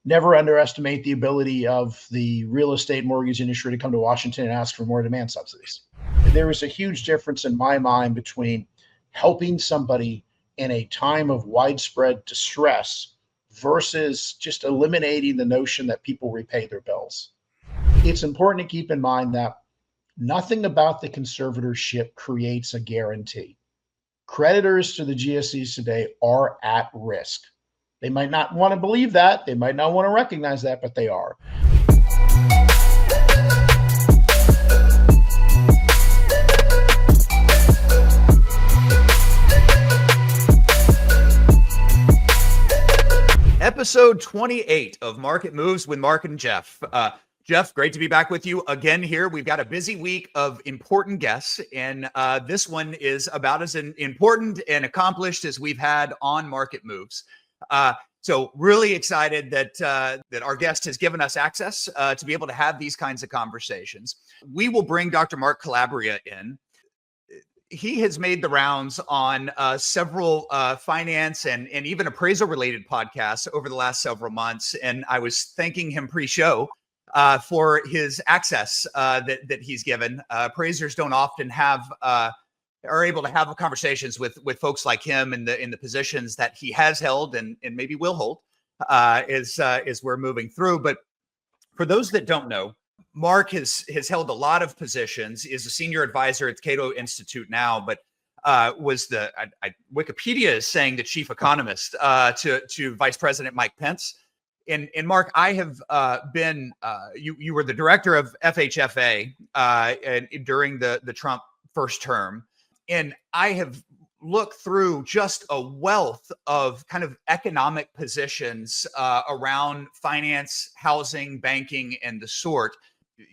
never underestimate the ability of the real estate mortgage industry to come to Washington and ask for more demand subsidies. There is a huge difference in my mind between helping somebody in a time of widespread distress versus just eliminating the notion that people repay their bills. It's important to keep in mind that nothing about the conservatorship creates a guarantee. Creditors to the GSEs today are at risk. They might not want to believe that, they might not want to recognize that, but they are. Episode 28 of Market Moves with Mark and Jeff. Jeff, great to be back with you again here. We've got a busy week of important guests, and this one is about as important and accomplished as we've had on Market Moves. So really excited that our guest has given us access to be able to have these kinds of conversations. We will bring Dr. Mark Calabria in. He has made the rounds on several finance and even appraisal-related podcasts over the last several months, and I was thanking him pre-show for his access that he's given. Appraisers don't often are able to have conversations with folks like him in the positions that he has held and maybe will hold as we're moving through. But for those that don't know, Mark has held a lot of positions, is a senior advisor at the Cato Institute now, but was Wikipedia is saying the chief economist to Vice President Mike Pence. And Mark, I have been, you were the director of FHFA during the Trump first term. And I have looked through just a wealth of kind of economic positions around finance, housing, banking, and the sort.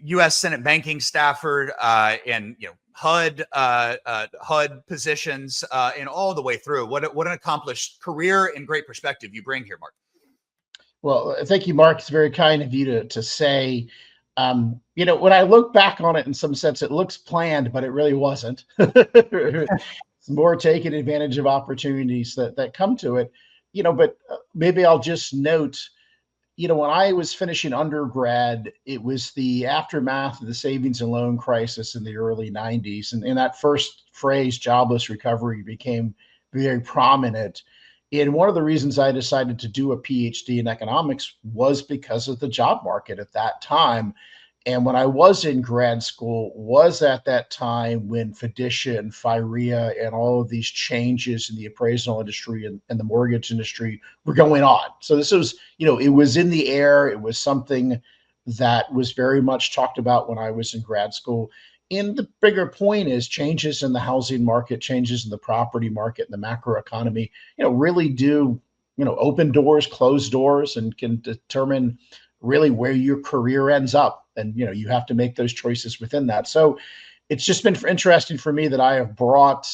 U.S. Senate banking staffer and HUD positions and all the way through. What an accomplished career and great perspective you bring here, Mark. Well, thank you, Mark. It's very kind of you to say. When I look back on it, in some sense, it looks planned, but it really wasn't. It's more taking advantage of opportunities that come to it. But maybe I'll just note, when I was finishing undergrad, it was the aftermath of the savings and loan crisis in the early 90s. And that first phrase, jobless recovery, became very prominent. And one of the reasons I decided to do a PhD in economics was because of the job market at that time. And when I was in grad school was at that time when FDICIA and FIREA and all of these changes in the appraisal industry and the mortgage industry were going on. So this was, it was in the air. It was something that was very much talked about when I was in grad school. And the bigger point is changes in the housing market, changes in the property market, and the macro economy, really do, open doors, close doors, and can determine really where your career ends up. And, you have to make those choices within that. So it's just been interesting for me that I have brought,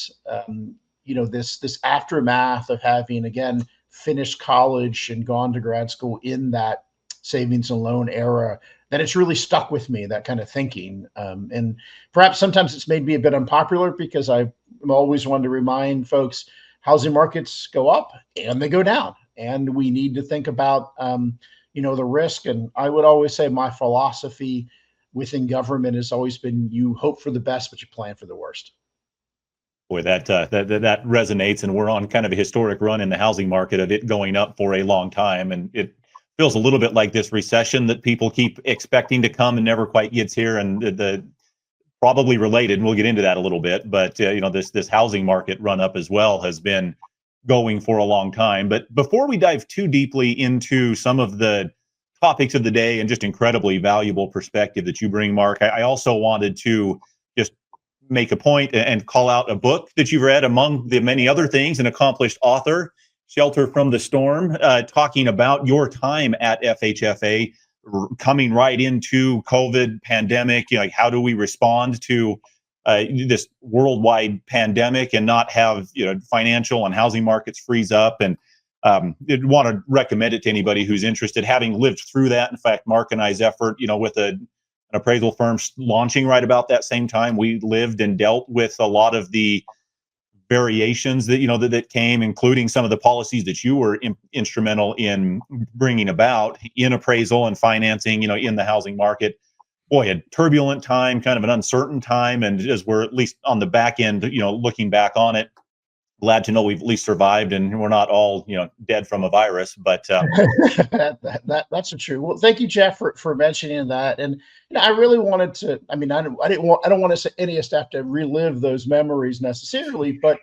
this aftermath of having, again, finished college and gone to grad school in that savings and loan era, that it's really stuck with me, that kind of thinking. And perhaps sometimes it's made me a bit unpopular because I've always wanted to remind folks housing markets go up and they go down. And we need to think about, the risk. And I would always say my philosophy within government has always been you hope for the best, but you plan for the worst. Boy, that resonates. And we're on kind of a historic run in the housing market of it going up for a long time. And it feels a little bit like this recession that people keep expecting to come and never quite gets here, and the probably related, and we'll get into that a little bit, but this housing market run up as well has been going for a long time. But before we dive too deeply into some of the topics of the day and just incredibly valuable perspective that you bring, Mark, I also wanted to just make a point and call out a book that you've read among the many other things, an accomplished author, Shelter from the Storm, talking about your time at FHFA, coming right into COVID pandemic. How do we respond to this worldwide pandemic and not have financial and housing markets freeze up? And I'd want to recommend it to anybody who's interested, having lived through that. In fact, Mark and I's effort, with an appraisal firm launching right about that same time, we lived and dealt with a lot of the variations that, that came, including some of the policies that you were instrumental in bringing about in appraisal and financing, in the housing market. Boy, a turbulent time, kind of an uncertain time. And as we're at least on the back end, looking back on it, glad to know we've at least survived and we're not all, dead from a virus, but that's true. Well, thank you, Jeff, for mentioning that. And I really wanted to, I don't want any of us to have to relive those memories necessarily, but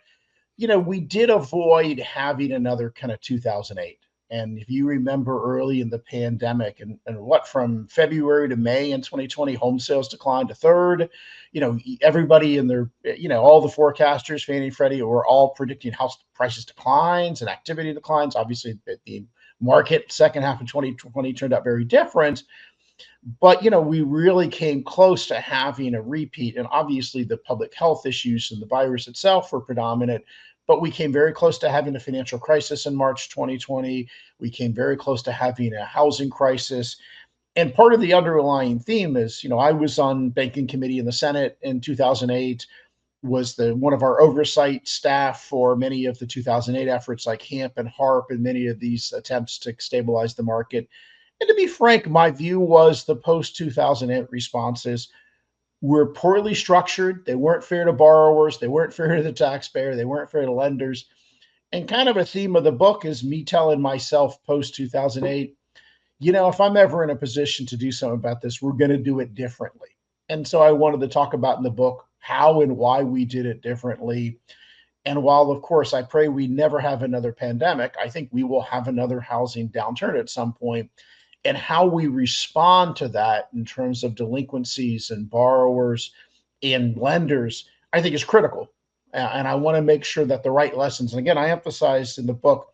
we did avoid having another kind of 2008. And if you remember early in the pandemic and from February to May in 2020, home sales declined a third. Everybody in their, all the forecasters, Fannie and Freddie, were all predicting house prices declines and activity declines. Obviously, the market second half of 2020 turned out very different. But, we really came close to having a repeat. And obviously, the public health issues and the virus itself were predominant. But we came very close to having a financial crisis in March 2020. We came very close to having a housing crisis. And part of the underlying theme is, I was on banking committee in the Senate in 2008, was one of our oversight staff for many of the 2008 efforts like HAMP and HARP and many of these attempts to stabilize the market. And to be frank, my view was the post-2008 responses were poorly structured. They weren't fair to borrowers. They weren't fair to the taxpayer. They weren't fair to lenders. And kind of a theme of the book is me telling myself post-2008, if I'm ever in a position to do something about this, we're going to do it differently. And so I wanted to talk about in the book how and why we did it differently. And while, of course, I pray we never have another pandemic, I think we will have another housing downturn at some point. And how we respond to that in terms of delinquencies and borrowers and lenders, I think is critical. And I want to make sure that the right lessons, and again, I emphasized in the book,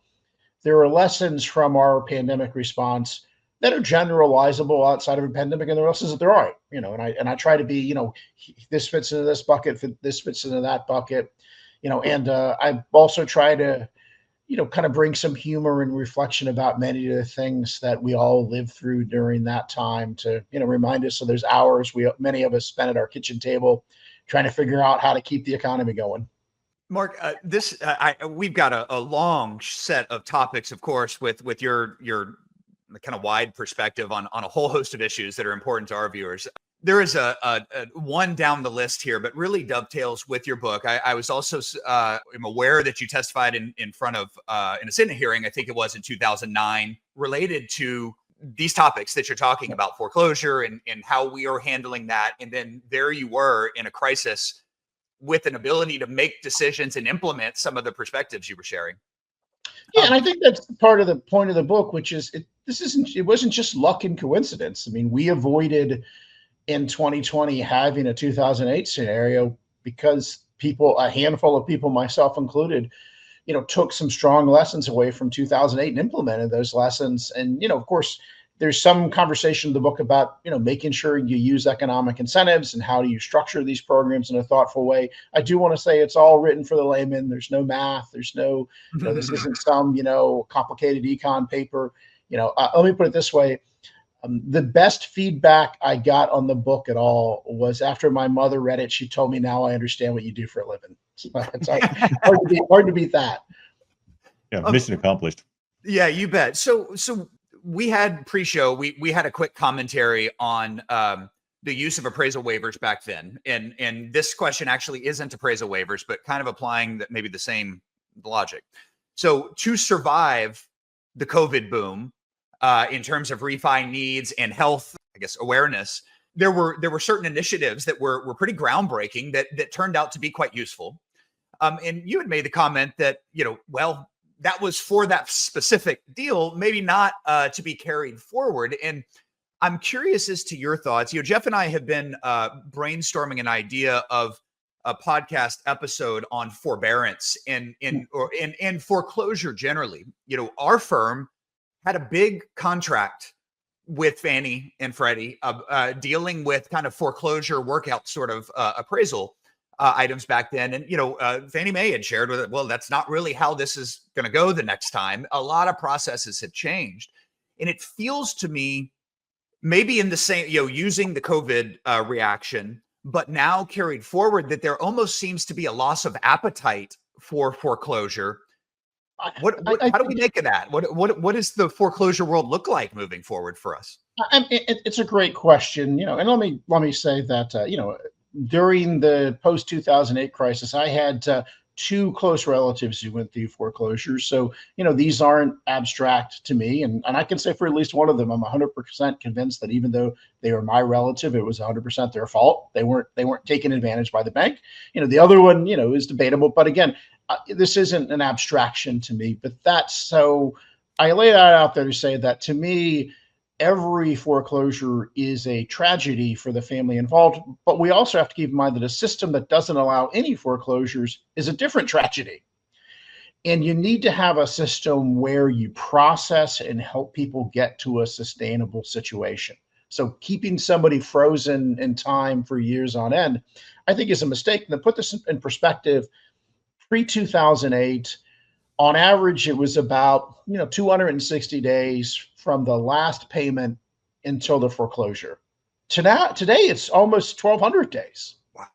there are lessons from our pandemic response that are generalizable outside of a pandemic, and there are lessons that there aren't, and I try to be, this fits into this bucket, this fits into that bucket, and I also try to, kind of bring some humor and reflection about many of the things that we all lived through during that time to, remind us. So there's hours many of us spent at our kitchen table trying to figure out how to keep the economy going. Mark, we've got a long set of topics, of course, with your kind of wide perspective on a whole host of issues that are important to our viewers. There is a one down the list here, but really dovetails with your book. I was also am aware that you testified in front of in a Senate hearing, I think it was in 2009, related to these topics that you're talking about, foreclosure and how we are handling that. And then there you were in a crisis with an ability to make decisions and implement some of the perspectives you were sharing. Yeah, and I think that's part of the point of the book, which is it wasn't just luck and coincidence. I mean, we avoided in 2020 having a 2008 scenario because a handful of people, myself included, took some strong lessons away from 2008 and implemented those lessons. And, of course, there's some conversation in the book about, making sure you use economic incentives and how do you structure these programs in a thoughtful way. I do want to say it's all written for the layman. There's no math. There's no, this isn't some, complicated econ paper. Let me put it this way. The best feedback I got on the book at all was after my mother read it. She told me, now I understand what you do for a living. It's hard to beat that. Yeah, mission accomplished. Yeah, you bet. So we had pre-show, we had a quick commentary on the use of appraisal waivers back then. And this question actually isn't appraisal waivers, but kind of applying maybe the same logic. So to survive the COVID boom, in terms of refi needs and health, I guess, awareness, there were certain initiatives that were pretty groundbreaking that turned out to be quite useful. And you had made the comment that, that was for that specific deal, maybe not to be carried forward. And I'm curious as to your thoughts. Jeff and I have been brainstorming an idea of a podcast episode on forbearance and foreclosure generally. Our firm had a big contract with Fannie and Freddie dealing with kind of foreclosure workout sort of appraisal items back then. And, Fannie Mae had shared with it, well, that's not really how this is going to go the next time. A lot of processes have changed. And it feels to me, maybe in the same, using the COVID reaction, but now carried forward, that there almost seems to be a loss of appetite for foreclosure. I, How do we make of that? What does the foreclosure world look like moving forward for us? It's a great question, and let me say that during the post 2008 crisis, I had two close relatives who went through foreclosures. So these aren't abstract to me, and I can say for at least one of them, I'm 100% convinced that even though they were my relative, it was 100% their fault. They weren't taken advantage by the bank. The other one, is debatable, but again, this isn't an abstraction to me. But that's so. I lay that out there to say that to me, every foreclosure is a tragedy for the family involved, but we also have to keep in mind that a system that doesn't allow any foreclosures is a different tragedy. And you need to have a system where you process and help people get to a sustainable situation. So keeping somebody frozen in time for years on end, I think is a mistake. And to put this in perspective, pre-2008, on average, it was about 260 days from the last payment until the foreclosure. Today, it's almost 1,200 days. Wow.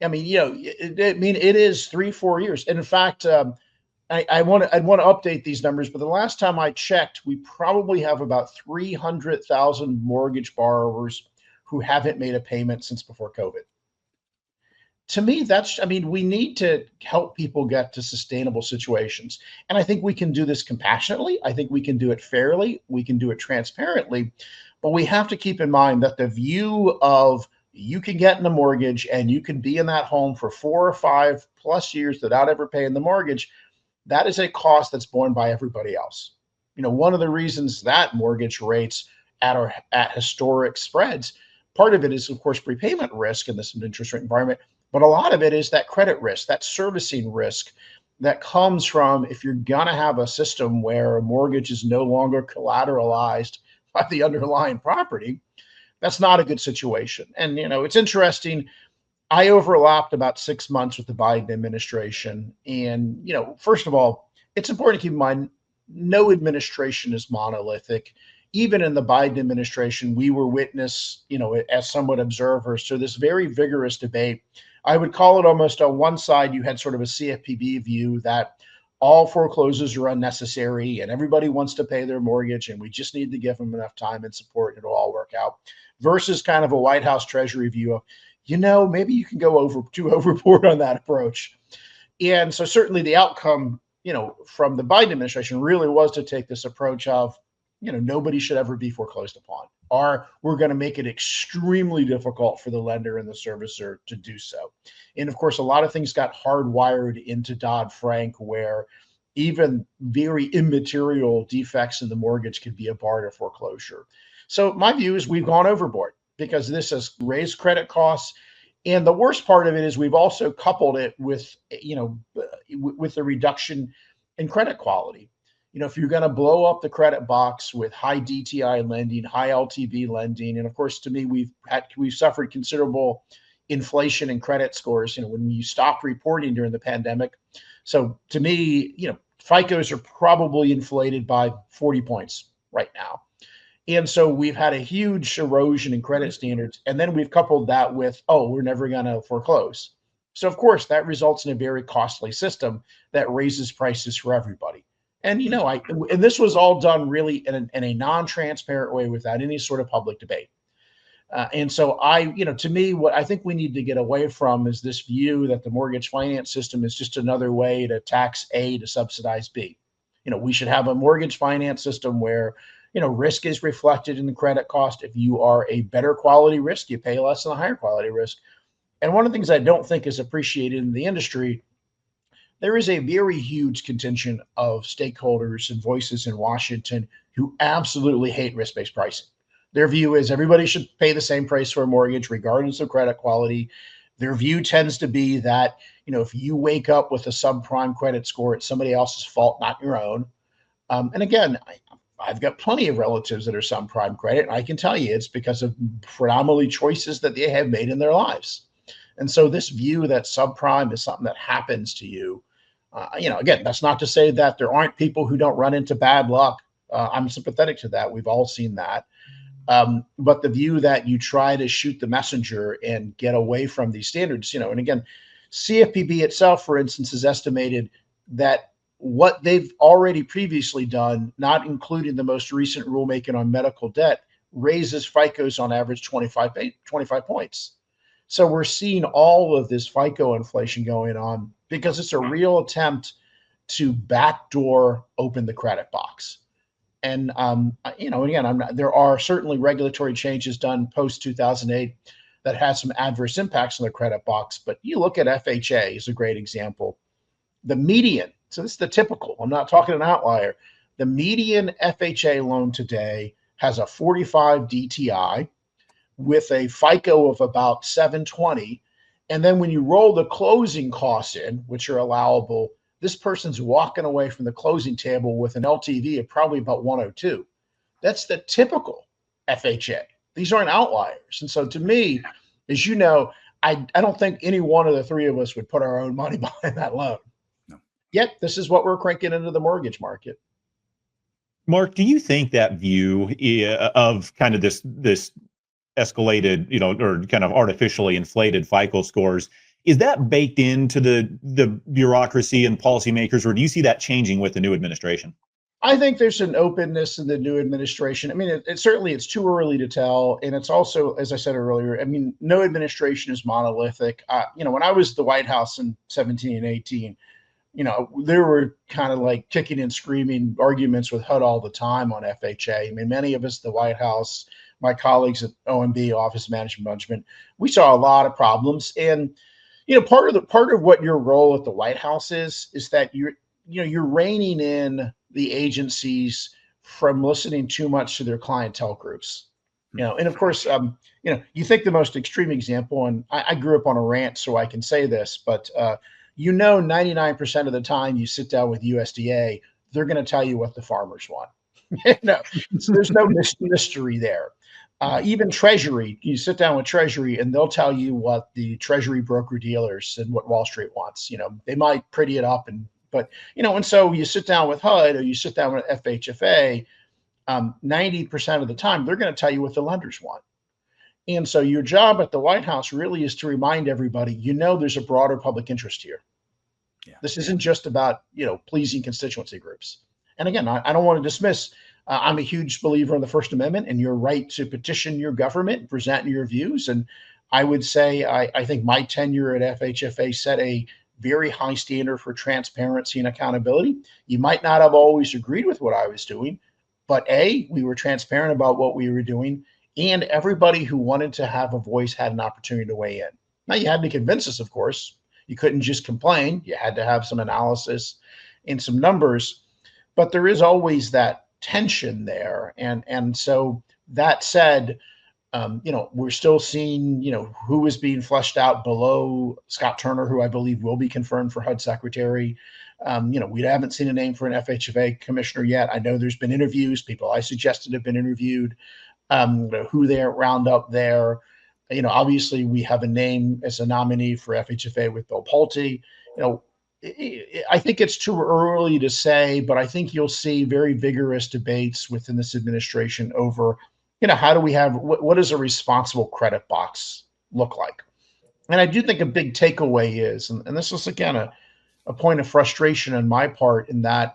I mean, it is 3-4 years. And in fact, I'd want to update these numbers, but the last time I checked, we probably have about 300,000 mortgage borrowers who haven't made a payment since before COVID. To me, we need to help people get to sustainable situations. And I think we can do this compassionately. I think we can do it fairly. We can do it transparently. But we have to keep in mind that the view of you can get in a mortgage and you can be in that home for 4 or 5+ years without ever paying the mortgage, that is a cost that's borne by everybody else. One of the reasons that mortgage rates at historic spreads, part of it is, of course, prepayment risk in this interest rate environment. But a lot of it is that credit risk, that servicing risk that comes from if you're going to have a system where a mortgage is no longer collateralized by the underlying property, that's not a good situation. And, it's interesting. I overlapped about 6 months with the Biden administration. And, first of all, it's important to keep in mind, no administration is monolithic. Even in the Biden administration, we were witness, as somewhat observers to this very vigorous debate. I would call it almost on one side, you had sort of a CFPB view that all foreclosures are unnecessary and everybody wants to pay their mortgage and we just need to give them enough time and support and it'll all work out, versus kind of a White House Treasury view of, maybe you can go overboard on that approach. And so certainly the outcome, from the Biden administration really was to take this approach of, nobody should ever be foreclosed upon, or we're going to make it extremely difficult for the lender and the servicer to do so. And of course, a lot of things got hardwired into Dodd-Frank, where even very immaterial defects in the mortgage could be a bar to foreclosure. So my view is we've gone overboard because this has raised credit costs. And the worst part of it is we've also coupled it with, with the reduction in credit quality. If you're going to blow up the credit box with high DTI lending, high LTV lending, and of course, to me, we've suffered considerable inflation in credit scores, when you stopped reporting during the pandemic. So to me, FICOs are probably inflated by 40 points right now. And so we've had a huge erosion in credit standards. And then we've coupled that with, we're never going to foreclose. So of course, that results in a very costly system that raises prices for everybody. And, and this was all done really in a non-transparent way without any sort of public debate. And so to me, what I think we need to get away from is this view that the mortgage finance system is just another way to tax A to subsidize B. We should have a mortgage finance system where, risk is reflected in the credit cost. If you are a better quality risk, you pay less than a higher quality risk. And one of the things I don't think is appreciated in the industry, there is a very huge contingent of stakeholders and voices in Washington who absolutely hate risk-based pricing. Their view is everybody should pay the same price for a mortgage, regardless of credit quality. Their view tends to be that, if you wake up with a subprime credit score, it's somebody else's fault, not your own. And again, I've got plenty of relatives that are subprime credit. And I can tell you it's because of predominantly choices that they have made in their lives. And so this view that subprime is something that happens to you, again, that's not to say that there aren't people who don't run into bad luck. I'm sympathetic to that. We've all seen that. But the view that you try to shoot the messenger and get away from these standards, and again, CFPB itself, for instance, has estimated that what they've already previously done, not including the most recent rulemaking on medical debt, raises FICOs on average 25 points. So we're seeing all of this FICO inflation going on because it's a real attempt to backdoor open the credit box. And again, there are certainly regulatory changes done post 2008 that has some adverse impacts on the credit box. But you look at FHA is a great example. The median, so this is the typical, I'm not talking an outlier. The median FHA loan today has a 45 DTI with a FICO of about 720. And then when you roll the closing costs in, which are allowable, this person's walking away from the closing table with an LTV of probably about 102. That's the typical FHA. These aren't outliers. And so to me, as you know, I don't think any one of the three of us would put our own money behind that loan. No. Yet this is what we're cranking into the mortgage market. Mark, do you think that view of kind of this escalated, or kind of artificially inflated FICO scores, is that baked into the bureaucracy and policymakers, or do you see that changing with the new administration? I think there's an openness in the new administration. I mean, certainly it's too early to tell. And it's also, as I said earlier, I mean, no administration is monolithic. When I was at the White House in 17 and 18, there were kind of like kicking and screaming arguments with HUD all the time on FHA. I mean, many of us at the White House, my colleagues at OMB, Office of Management, we saw a lot of problems. And, part of what your role at the White House is that you're reining in the agencies from listening too much to their clientele groups. And of course, you think the most extreme example, and I grew up on a ranch, so I can say this, but 99% of the time you sit down with USDA, they're going to tell you what the farmers want. So there's no mystery there. Even Treasury, you sit down with Treasury and they'll tell you what the Treasury broker dealers and what Wall Street wants. They might pretty it up, but so you sit down with HUD or you sit down with FHFA, 90% of the time they're going to tell you what the lenders want. And so your job at the White House really is to remind everybody, there's a broader public interest here. Yeah. This isn't just about, pleasing constituency groups. And again, I don't want to dismiss. I'm a huge believer in the First Amendment and your right to petition your government and present your views. And I would say I think my tenure at FHFA set a very high standard for transparency and accountability. You might not have always agreed with what I was doing, but we were transparent about what we were doing. And everybody who wanted to have a voice had an opportunity to weigh in. Now, you had to convince us, of course. You couldn't just complain. You had to have some analysis and some numbers. But there is always that tension there. And so that said, we're still seeing, who is being fleshed out below Scott Turner, who I believe will be confirmed for HUD secretary. We haven't seen a name for an FHFA commissioner yet. I know there's been interviews. People I suggested have been interviewed. Who they round up there. Obviously we have a name as a nominee for FHFA with Bill Pulte. I think it's too early to say, but I think you'll see very vigorous debates within this administration over, how do we have, what does a responsible credit box look like? And I do think a big takeaway is, and this is again, a point of frustration on my part, in that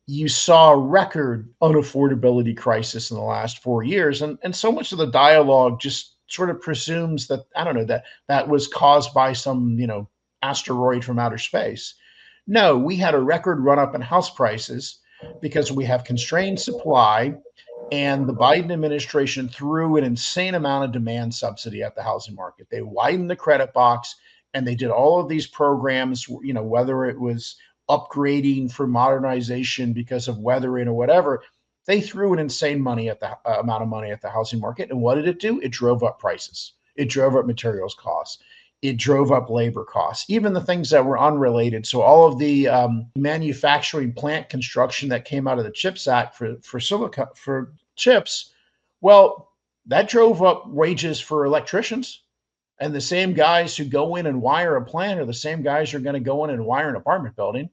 you saw a record unaffordability crisis in the last 4 years. And so much of the dialogue just sort of presumes that, that was caused by some, asteroid from outer space. No, we had a record run up in house prices because we have constrained supply, and the Biden administration threw an insane amount of demand subsidy at the housing market. They widened the credit box and they did all of these programs, whether it was upgrading for modernization because of weathering or whatever. They threw an insane amount of money at the housing market. And what did it do? It drove up prices. It drove up materials costs. It drove up labor costs, even the things that were unrelated. So all of the manufacturing plant construction that came out of the CHIPS Act for chips, well, that drove up wages for electricians. And the same guys who go in and wire a plant are the same guys who are going to go in and wire an apartment building.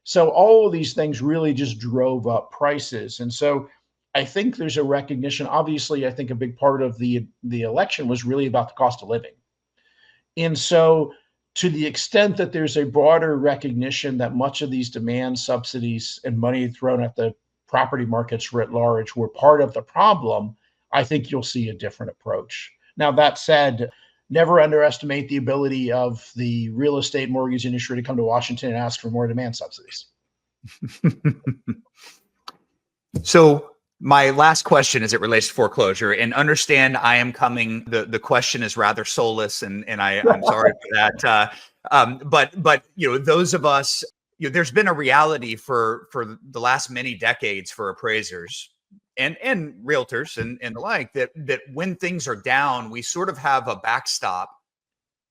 So all of these things really just drove up prices. And so I think there's a recognition. Obviously, I think a big part of the election was really about the cost of living. And so to the extent that there's a broader recognition that much of these demand subsidies and money thrown at the property markets writ large were part of the problem, I think you'll see a different approach. Now, that said, never underestimate the ability of the real estate mortgage industry to come to Washington and ask for more demand subsidies. So my last question as it relates to foreclosure, and understand I am coming, the question is rather soulless, and I'm sorry for that. But those of us, there's been a reality for the last many decades for appraisers and realtors and the like, that when things are down, we sort of have a backstop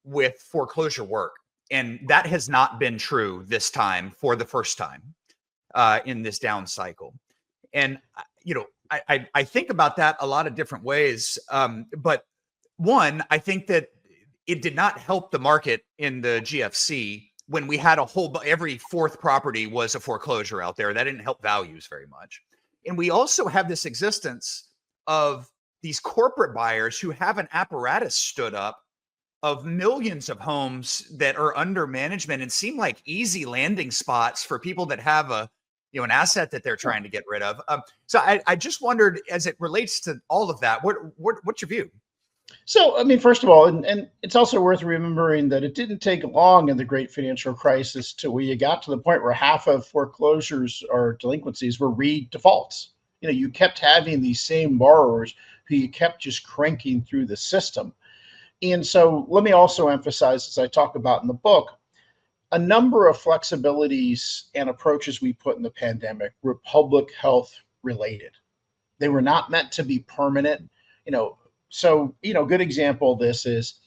with foreclosure work. And that has not been true this time for the first time in this down cycle. And, I think about that a lot of different ways. But one, I think that it did not help the market in the GFC when we had every fourth property was a foreclosure out there. That didn't help values very much. And we also have this existence of these corporate buyers who have an apparatus stood up of millions of homes that are under management and seem like easy landing spots for people that have an asset that they're trying to get rid of. So I just wondered, as it relates to all of that, what's your view? So, I mean, first of all, and it's also worth remembering that it didn't take long in the great financial crisis till we got to the point where half of foreclosures or delinquencies were redefaults. You kept having these same borrowers who you kept just cranking through the system. And so let me also emphasize, as I talk about in the book, a number of flexibilities and approaches we put in the pandemic were public health related. They were not meant to be permanent. So, good example of this is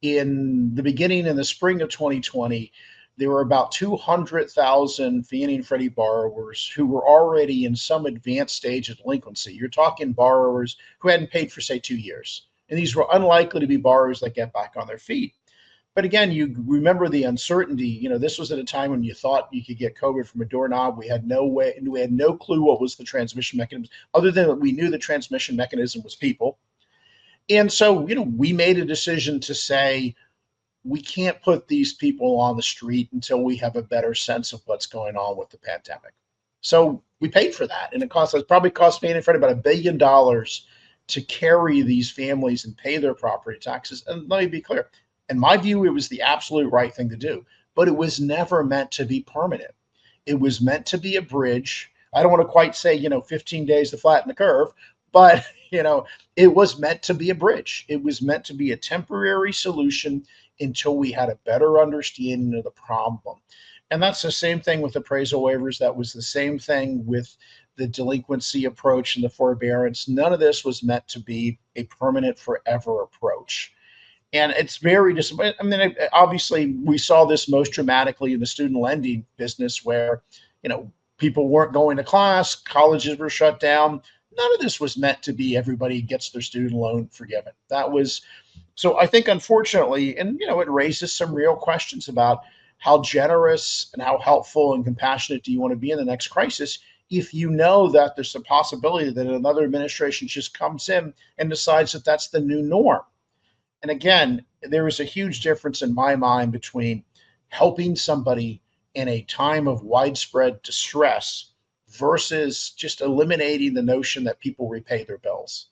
in the spring of 2020, there were about 200,000 Fannie and Freddie borrowers who were already in some advanced stage of delinquency. You're talking borrowers who hadn't paid for, say, 2 years. And these were unlikely to be borrowers that get back on their feet. But again, you remember the uncertainty. This was at a time when you thought you could get COVID from a doorknob. We had no clue what was the transmission mechanism, other than that we knew the transmission mechanism was people. And so, we made a decision to say, we can't put these people on the street until we have a better sense of what's going on with the pandemic. So we paid for that. And probably cost Fannie and Freddie about $1 billion to carry these families and pay their property taxes. And let me be clear. In my view, it was the absolute right thing to do, but it was never meant to be permanent. It was meant to be a bridge. I don't want to quite say, 15 days to flatten the curve, but, it was meant to be a bridge. It was meant to be a temporary solution until we had a better understanding of the problem. And that's the same thing with appraisal waivers. That was the same thing with the delinquency approach and the forbearance. None of this was meant to be a permanent forever approach. And it's very disappointing. I mean, obviously, we saw this most dramatically in the student lending business where, people weren't going to class, colleges were shut down. None of this was meant to be everybody gets their student loan forgiven. So I think, unfortunately, and, it raises some real questions about how generous and how helpful and compassionate do you want to be in the next crisis if you know that there's a possibility that another administration just comes in and decides that that's the new norm. And again, there is a huge difference in my mind between helping somebody in a time of widespread distress versus just eliminating the notion that people repay their bills.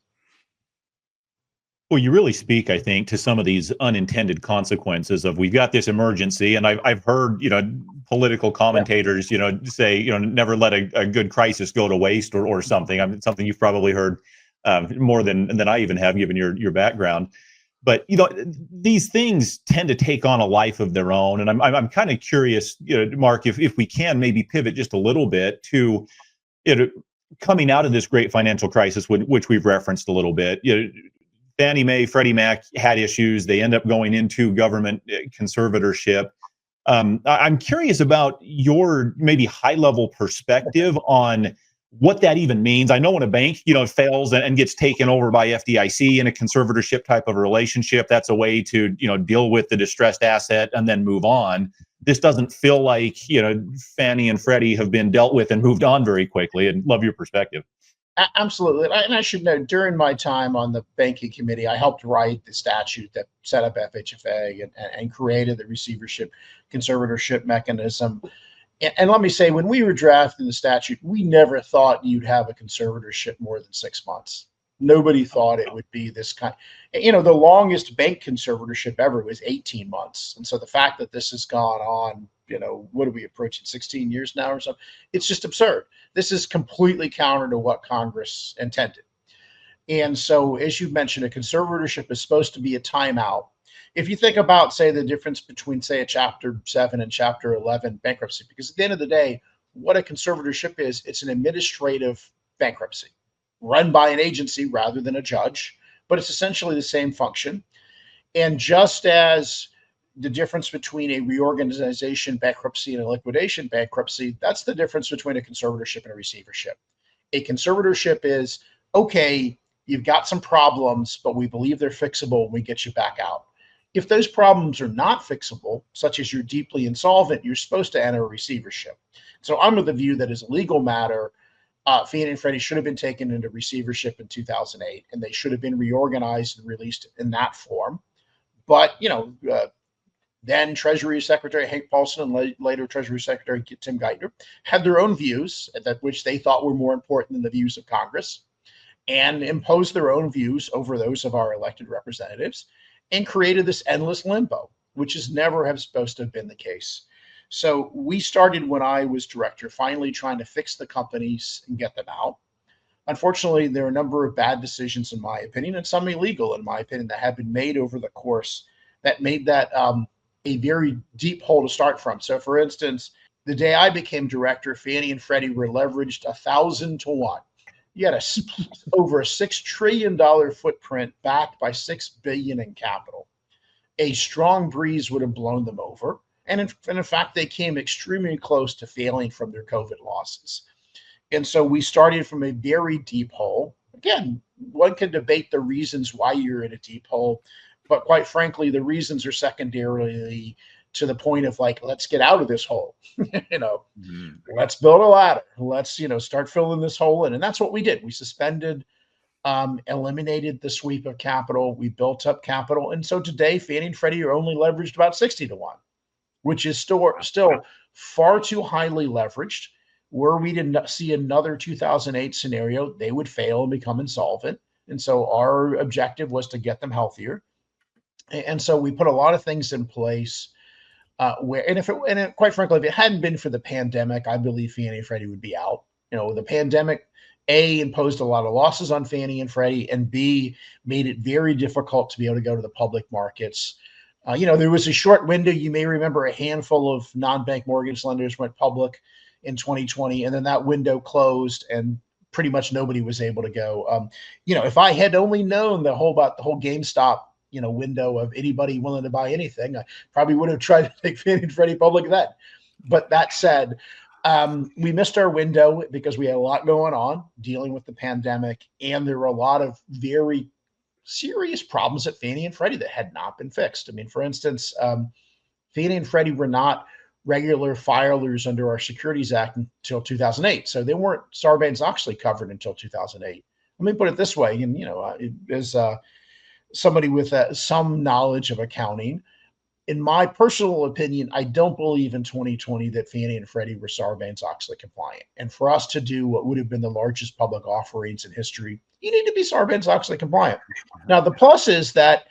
Well, you really speak, I think, to some of these unintended consequences of we've got this emergency. And I've heard, political commentators, say, never let a good crisis go to waste or something. I mean, something you've probably heard more than I even have, given your background. But, these things tend to take on a life of their own. And I'm kind of curious, Mark, if we can maybe pivot just a little bit to coming out of this great financial crisis, which we've referenced a little bit. Fannie Mae, Freddie Mac had issues. They end up going into government conservatorship. I'm curious about your maybe high-level perspective on what that even means. I know when a bank, fails and gets taken over by FDIC in a conservatorship type of a relationship, that's a way to, deal with the distressed asset and then move on. This doesn't feel like, Fannie and Freddie have been dealt with and moved on very quickly. And love your perspective. Absolutely. And I should note, during my time on the banking committee, I helped write the statute that set up FHFA and created the receivership conservatorship mechanism. And let me say, when we were drafting the statute, we never thought you'd have a conservatorship more than 6 months. Nobody thought it would be this kind. The longest bank conservatorship ever was 18 months. And so the fact that this has gone on, what are we approaching, 16 years now or something? It's just absurd. This is completely counter to what Congress intended. And so, as you mentioned, a conservatorship is supposed to be a timeout. If you think about, say, the difference between, say, a Chapter 7 and Chapter 11 bankruptcy, because at the end of the day, what a conservatorship is, it's an administrative bankruptcy run by an agency rather than a judge, but it's essentially the same function. And just as the difference between a reorganization bankruptcy and a liquidation bankruptcy, that's the difference between a conservatorship and a receivership. A conservatorship is, okay, you've got some problems, but we believe they're fixable and we get you back out. If those problems are not fixable, such as you're deeply insolvent, you're supposed to enter a receivership. So I'm of the view that as a legal matter, Fannie and Freddie should have been taken into receivership in 2008, and they should have been reorganized and released in that form. But, then Treasury Secretary Hank Paulson and later Treasury Secretary Tim Geithner had their own views, which they thought were more important than the views of Congress, and imposed their own views over those of our elected representatives, and created this endless limbo, which is never have supposed to have been the case. So we started when I was director, finally trying to fix the companies and get them out. Unfortunately, there are a number of bad decisions, in my opinion, and some illegal, in my opinion, that have been made over the course that made that a very deep hole to start from. So, for instance, the day I became director, Fannie and Freddie were leveraged 1,000 to 1. You had over a $6 trillion footprint backed by $6 billion in capital. A strong breeze would have blown them over. And in fact, they came extremely close to failing from their COVID losses. And so we started from a very deep hole. Again, one can debate the reasons why you're in a deep hole, but quite frankly, the reasons are secondarily to the point of like, let's get out of this hole. Let's build a ladder. Let's, start filling this hole in. And that's what we did. We suspended, eliminated the sweep of capital. We built up capital. And so today, Fannie and Freddie are only leveraged about 60 to 1, which is still far too highly leveraged. Were we to see another 2008 scenario, they would fail and become insolvent. And so our objective was to get them healthier. And so we put a lot of things in place quite frankly, if it hadn't been for the pandemic, I believe Fannie and Freddie would be out. The pandemic, A, imposed a lot of losses on Fannie and Freddie, and B, made it very difficult to be able to go to the public markets. There was a short window. You may remember a handful of non-bank mortgage lenders went public in 2020, and then that window closed and pretty much nobody was able to go. If I had only known about the whole GameStop, window of anybody willing to buy anything, I probably would have tried to make Fannie and Freddie public then. But that said, we missed our window because we had a lot going on dealing with the pandemic, and there were a lot of very serious problems at Fannie and Freddie that had not been fixed. I mean, for instance, Fannie and Freddie were not regular filers under our Securities Act until 2008. So they weren't Sarbanes-Oxley covered until 2008. Let me put it this way, and, as somebody with some knowledge of accounting, in my personal opinion, I don't believe in 2020 that Fannie and Freddie were Sarbanes-Oxley compliant. And for us to do what would have been the largest public offerings in history, you need to be Sarbanes-Oxley compliant. Now, the plus is that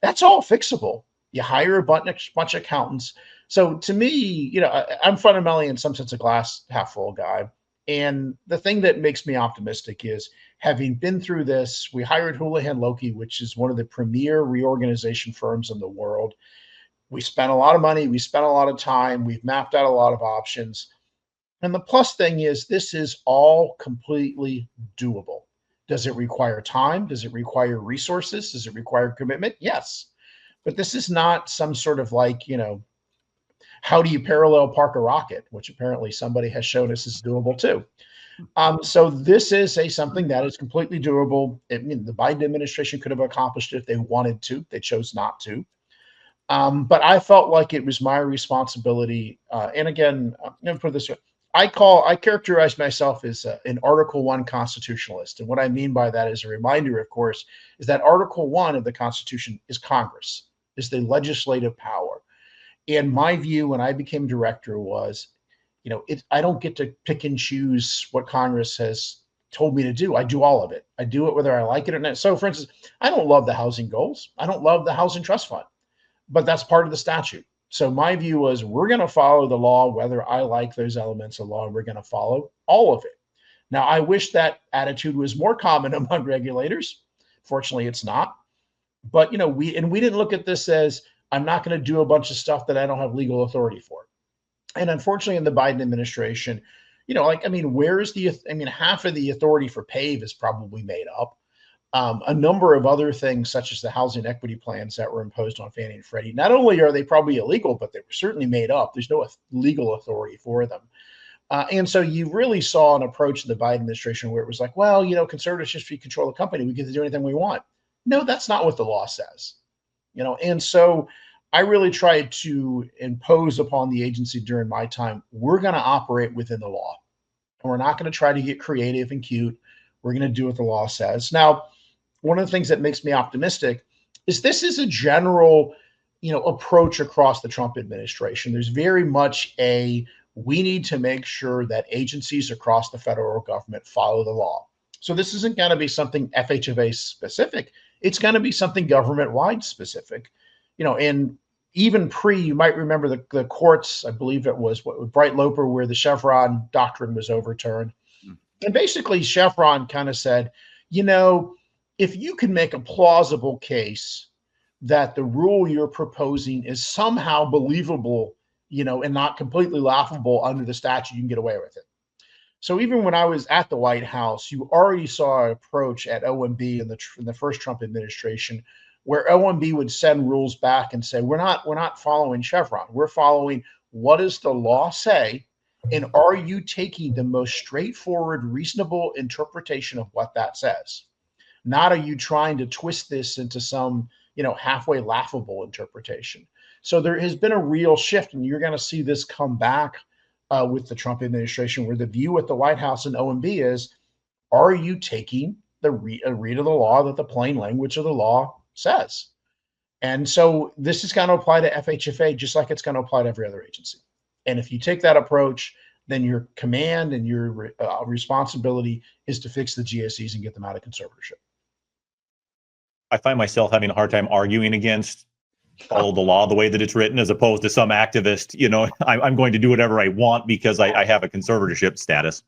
that's all fixable. You hire a bunch of accountants. So to me, I'm fundamentally in some sense a glass half full guy. And the thing that makes me optimistic is, having been through this, we hired Houlihan Lokey, which is one of the premier reorganization firms in the world. We spent a lot of money. We spent a lot of time. We've mapped out a lot of options. And the plus thing is, this is all completely doable. Does it require time? Does it require resources? Does it require commitment? Yes. But this is not some sort of how do you parallel park a rocket, which apparently somebody has shown us is doable too. So this is something that is completely doable. The Biden administration could have accomplished it if they wanted to. They chose not to. But I felt like it was my responsibility. And again, let me put it this way. I characterize myself as an Article 1 constitutionalist. And what I mean by that is a reminder, of course, is that Article 1 of the Constitution is Congress, is the legislative power. And my view when I became director was, I don't get to pick and choose what Congress has told me to do. I do all of it. I do it whether I like it or not. So, for instance, I don't love the housing goals. I don't love the housing trust fund, but that's part of the statute. So my view was we're going to follow the law, whether I like those elements of law, and we're going to follow all of it. Now, I wish that attitude was more common among regulators. Fortunately, it's not. But, we didn't look at this as I'm not going to do a bunch of stuff that I don't have legal authority for. And unfortunately, in the Biden administration, half of the authority for PAVE is probably made up. A number of other things, such as the housing equity plans that were imposed on Fannie and Freddie, not only are they probably illegal, but they were certainly made up. There's no legal authority for them. And so you really saw an approach in the Biden administration where it was like, well, conservatives just control the company. We get to do anything we want. No, that's not what the law says. And so I really tried to impose upon the agency during my time, we're going to operate within the law. And we're not going to try to get creative and cute. We're going to do what the law says. Now, one of the things that makes me optimistic is this is a general, approach across the Trump administration. There's very much we need to make sure that agencies across the federal government follow the law. So this isn't going to be something FHFA specific. It's going to be something government-wide specific. And even you might remember the courts, I believe it was Bright Loper, where the Chevron doctrine was overturned. And basically Chevron kind of said, if you can make a plausible case that the rule you're proposing is somehow believable, and not completely laughable under the statute, you can get away with it. So even when I was at the White House, you already saw an approach at OMB in the first Trump administration, where OMB would send rules back and say, we're not following Chevron. We're following what does the law say, and are you taking the most straightforward, reasonable interpretation of what that says? Not are you trying to twist this into some, halfway laughable interpretation. So there has been a real shift, and you're going to see this come back with the Trump administration, where the view at the White House and OMB is, are you taking a read of the law that the plain language of the law says? And so this is going to apply to FHFA just like it's going to apply to every other agency. And if you take that approach, then your command and your responsibility is to fix the GSEs and get them out of conservatorship. I find myself having a hard time arguing against follow the law the way that it's written, as opposed to some activist, I'm going to do whatever I want because I have a conservatorship status.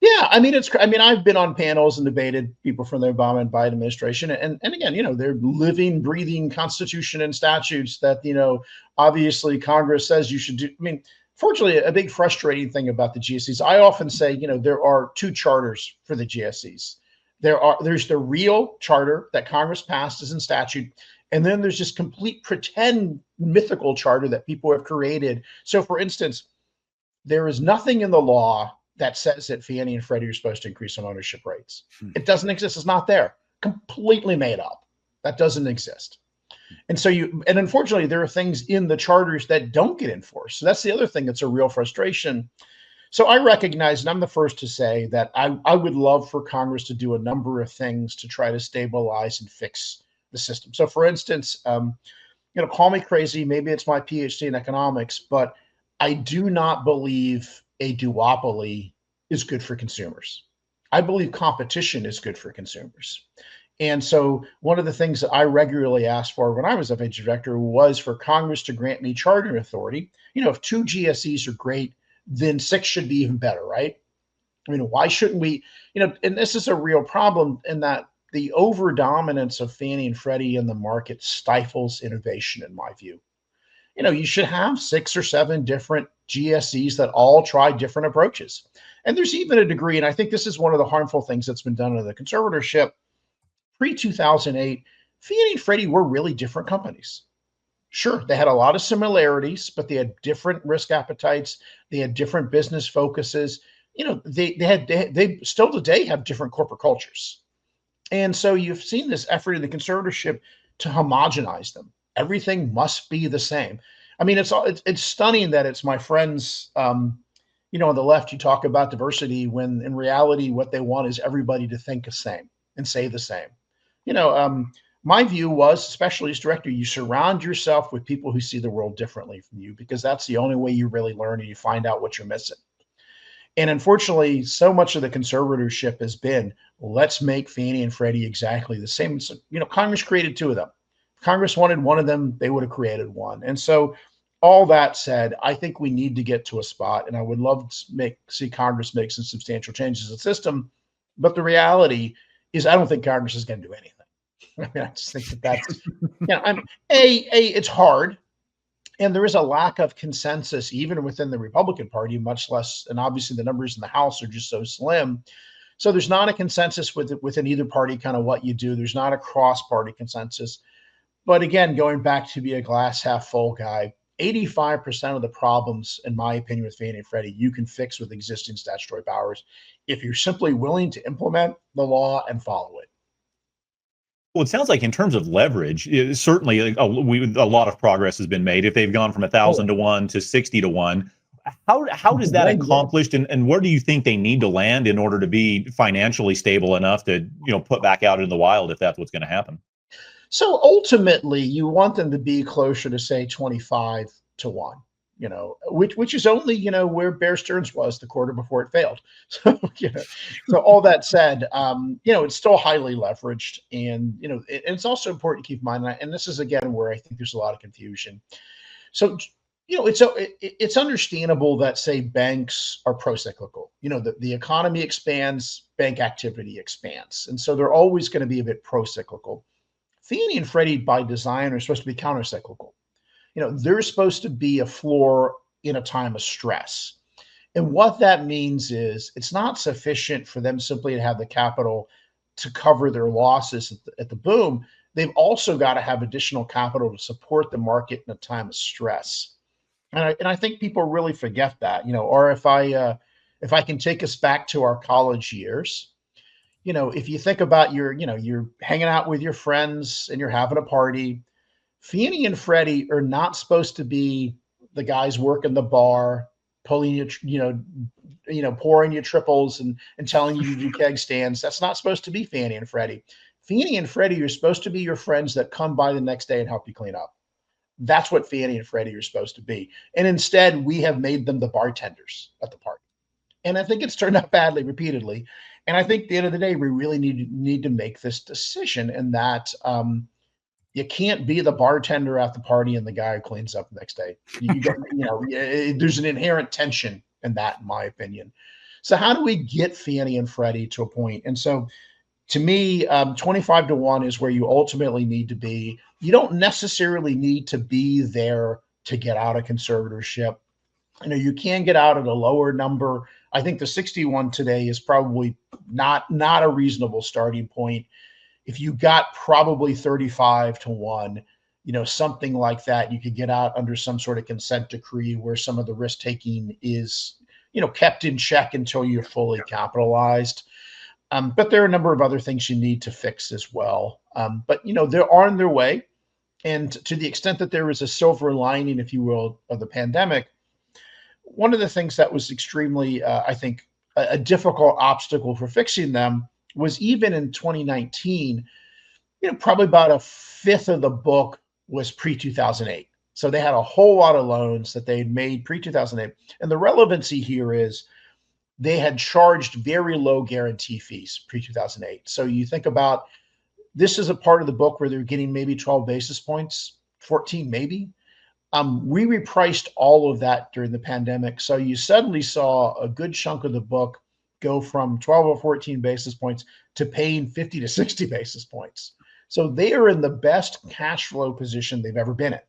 Yeah, I've been on panels and debated people from the Obama and Biden administration, and again, they're living, breathing Constitution and statutes that obviously Congress says you should do. Fortunately, a big frustrating thing about the GSEs, I often say, there are two charters for the GSEs. There's the real charter that Congress passed as in statute, and then there's this complete pretend mythical charter that people have created. So, for instance, there is nothing in the law that says that Fannie and Freddie are supposed to increase home ownership rates. It doesn't exist. It's not there. Completely made up. That doesn't exist. And so and unfortunately, there are things in the charters that don't get enforced. So that's the other thing that's a real frustration. So I recognize, and I'm the first to say that I would love for Congress to do a number of things to try to stabilize and fix the system. So for instance, call me crazy, maybe it's my PhD in economics, but I do not believe a duopoly is good for consumers. I believe competition is good for consumers. And so one of the things that I regularly asked for when I was FHFA director was for Congress to grant me charter authority. If 2 GSEs are great, then 6 should be even better, right? Why shouldn't we, and this is a real problem in that the overdominance of Fannie and Freddie in the market stifles innovation, in my view. You should have 6 or 7 different GSEs that all try different approaches. And there's even a degree, and I think this is one of the harmful things that's been done under the conservatorship. Pre-2008, Fannie and Freddie were really different companies. Sure, they had a lot of similarities, but they had different risk appetites. They had different business focuses. They still today have different corporate cultures. And so you've seen this effort in the conservatorship to homogenize them. Everything must be the same. It's stunning that it's my friends, on the left, you talk about diversity when in reality, what they want is everybody to think the same and say the same. My view was, especially as director, you surround yourself with people who see the world differently from you, because that's the only way you really learn and you find out what you're missing. And unfortunately, so much of the conservatorship has been, let's make Fannie and Freddie exactly the same. So, Congress created two of them. If Congress wanted one of them, they would have created one. And so all that said, I think we need to get to a spot, and I would love to see Congress make some substantial changes to the system. But the reality is, I don't think Congress is going to do anything. I mean, I just think that's, it's hard. And there is a lack of consensus even within the Republican Party, much less, and obviously the numbers in the House are just so slim. So there's not a consensus within either party, kind of what you do. There's not a cross-party consensus. But again, going back to be a glass half full guy, 85% of the problems, in my opinion, with Fannie and Freddie, you can fix with existing statutory powers if you're simply willing to implement the law and follow it. Well, it sounds like in terms of leverage, certainly a lot of progress has been made. If they've gone from 1,000 to 1 to 60 to 1, how does that accomplished, and where do you think they need to land in order to be financially stable enough to put back out in the wild if that's what's going to happen? So ultimately, you want them to be closer to, say, 25 to 1. Which is only, where Bear Stearns was the quarter before it failed. So, so all that said, it's still highly leveraged. And, it's also important to keep in mind, and this is, again, where I think there's a lot of confusion. So, it's understandable that, say, banks are pro-cyclical. The economy expands, bank activity expands. And so they're always going to be a bit pro-cyclical. Fannie and Freddie, by design, are supposed to be counter-cyclical. They're supposed to be a floor in a time of stress. And what that means is it's not sufficient for them simply to have the capital to cover their losses at the boom. They've also got to have additional capital to support the market in a time of stress. And I think people really forget that, or if I can take us back to our college years, if you think about you're hanging out with your friends and you're having a party, Fannie and Freddie are not supposed to be the guys working the bar, pulling you, pouring you triples and telling you to do keg stands. That's not supposed to be Fannie and Freddie. Fannie and Freddie are supposed to be your friends that come by the next day and help you clean up. That's what Fannie and Freddie are supposed to be. And instead, we have made them the bartenders at the party. And I think it's turned out badly repeatedly. And I think at the end of the day, we really need to make this decision, and that you can't be the bartender at the party and the guy who cleans up the next day. There's an inherent tension in that, in my opinion. So how do we get Fannie and Freddie to a point? And so to me, 25 to 1 is where you ultimately need to be. You don't necessarily need to be there to get out of conservatorship. You can get out at a lower number. I think the 61 today is probably not a reasonable starting point. If you got probably 35 to 1, something like that, you could get out under some sort of consent decree where some of the risk taking is, kept in check until you're fully capitalized. But there are a number of other things you need to fix as well. But they're on their way. And to the extent that there is a silver lining, if you will, of the pandemic, one of the things that was extremely, I think, a difficult obstacle for fixing them was even in 2019, probably about a fifth of the book was pre-2008. So they had a whole lot of loans that they had made pre-2008. And the relevancy here is they had charged very low guarantee fees pre-2008. So you think about, this is a part of the book where they're getting maybe 12 basis points, 14 maybe. We repriced all of that during the pandemic. So you suddenly saw a good chunk of the book go from 12 or 14 basis points to paying 50 to 60 basis points. So they are in the best cash flow position they've ever been in.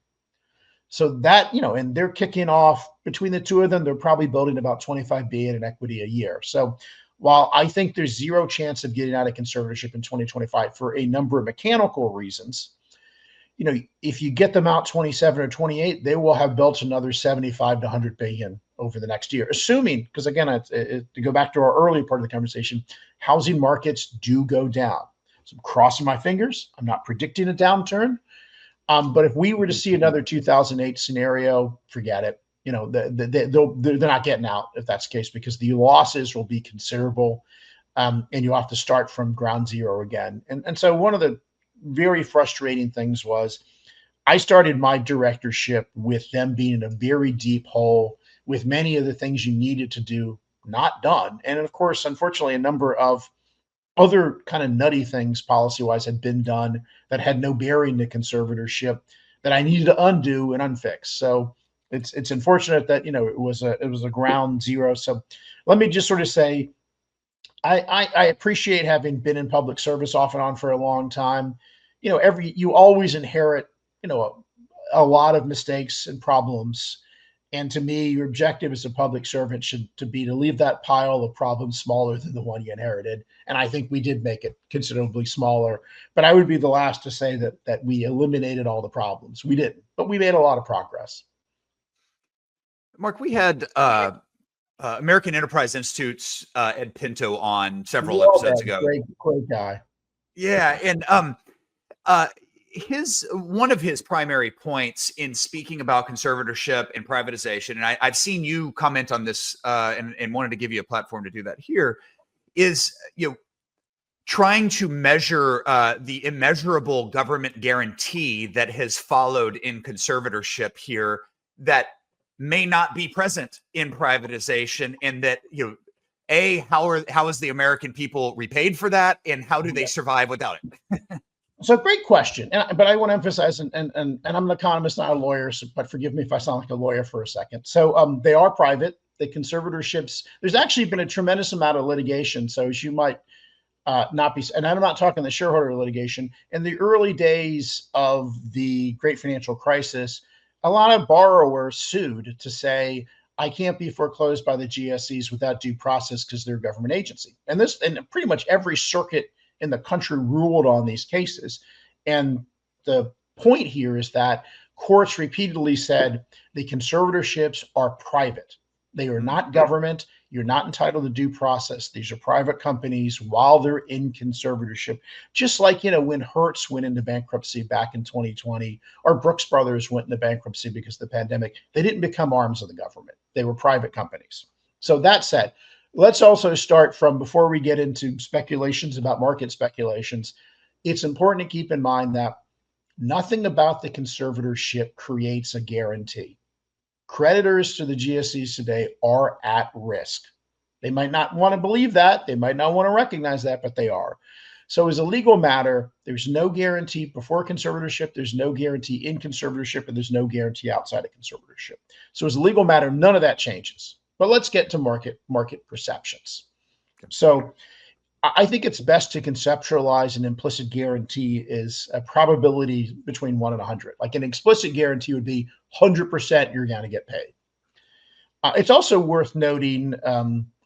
So that, and they're kicking off, between the two of them, they're probably building about 25 billion in equity a year. So while I think there's zero chance of getting out of conservatorship in 2025 for a number of mechanical reasons, if you get them out 27 or 28, they will have built another 75 to 100 billion over the next year, assuming, because again, to go back to our earlier part of the conversation, housing markets do go down. So I'm crossing my fingers. I'm not predicting a downturn. But if we were to see another 2008 scenario, forget it. they're not getting out if that's the case, because the losses will be considerable, and you'll have to start from ground zero again. And so one of the very frustrating things was I started my directorship with them being in a very deep hole with many of the things you needed to do not done. And of course, unfortunately, a number of other kind of nutty things policy-wise had been done that had no bearing to conservatorship that I needed to undo and unfix. So it's unfortunate that it was a ground zero. So let me just sort of say I appreciate having been in public service off and on for a long time. You always inherit a lot of mistakes and problems. And to me, your objective as a public servant should be to leave that pile of problems smaller than the one you inherited. And I think we did make it considerably smaller. But I would be the last to say that we eliminated all the problems. We didn't, but we made a lot of progress. Mark, we had American Enterprise Institute's Ed Pinto on several episodes ago. Great guy. Yeah, and one of his primary points in speaking about conservatorship and privatization, and I've seen you comment on this and wanted to give you a platform to do that here, is trying to measure the immeasurable government guarantee that has followed in conservatorship here that may not be present in privatization, and that how is the American people repaid for that, and how do they survive without it? So great question, but I want to emphasize, and I'm an economist, not a lawyer, but forgive me if I sound like a lawyer for a second. So they are private. The conservatorships, there's actually been a tremendous amount of litigation. So as you might not be, and I'm not talking the shareholder litigation, in the early days of the great financial crisis, a lot of borrowers sued to say, I can't be foreclosed by the GSEs without due process because they're a government agency. And pretty much every circuit in the country ruled on these cases. And the point here is that courts repeatedly said the conservatorships are private. They are not government. You're not entitled to due process. These are private companies while they're in conservatorship. Just like, when Hertz went into bankruptcy back in 2020, or Brooks Brothers went into bankruptcy because of the pandemic, they didn't become arms of the government. They were private companies. So that said, let's also start from, before we get into speculations about market speculations, it's important to keep in mind that nothing about the conservatorship creates a guarantee. Creditors to the GSEs today are at risk. They might not want to believe that. They might not want to recognize that, but they are. So as a legal matter, there's no guarantee before conservatorship, there's no guarantee in conservatorship, and there's no guarantee outside of conservatorship. So as a legal matter, none of that changes. But let's get to market perceptions. So I think it's best to conceptualize an implicit guarantee is a probability between 1 and 100. Like an explicit guarantee would be 100% you're going to get paid. It's also worth noting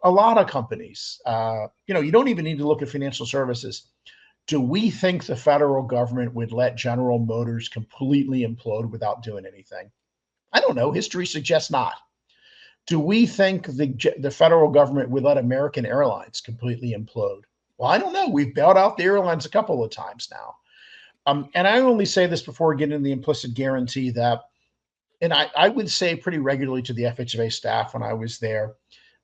a lot of companies, you don't even need to look at financial services. Do we think the federal government would let General Motors completely implode without doing anything? I don't know. History suggests not. Do we think the federal government would let American Airlines completely implode? Well, I don't know. We've bailed out the airlines a couple of times now. And I only say this before getting into the implicit guarantee that, and I would say pretty regularly to the FHFA staff when I was there,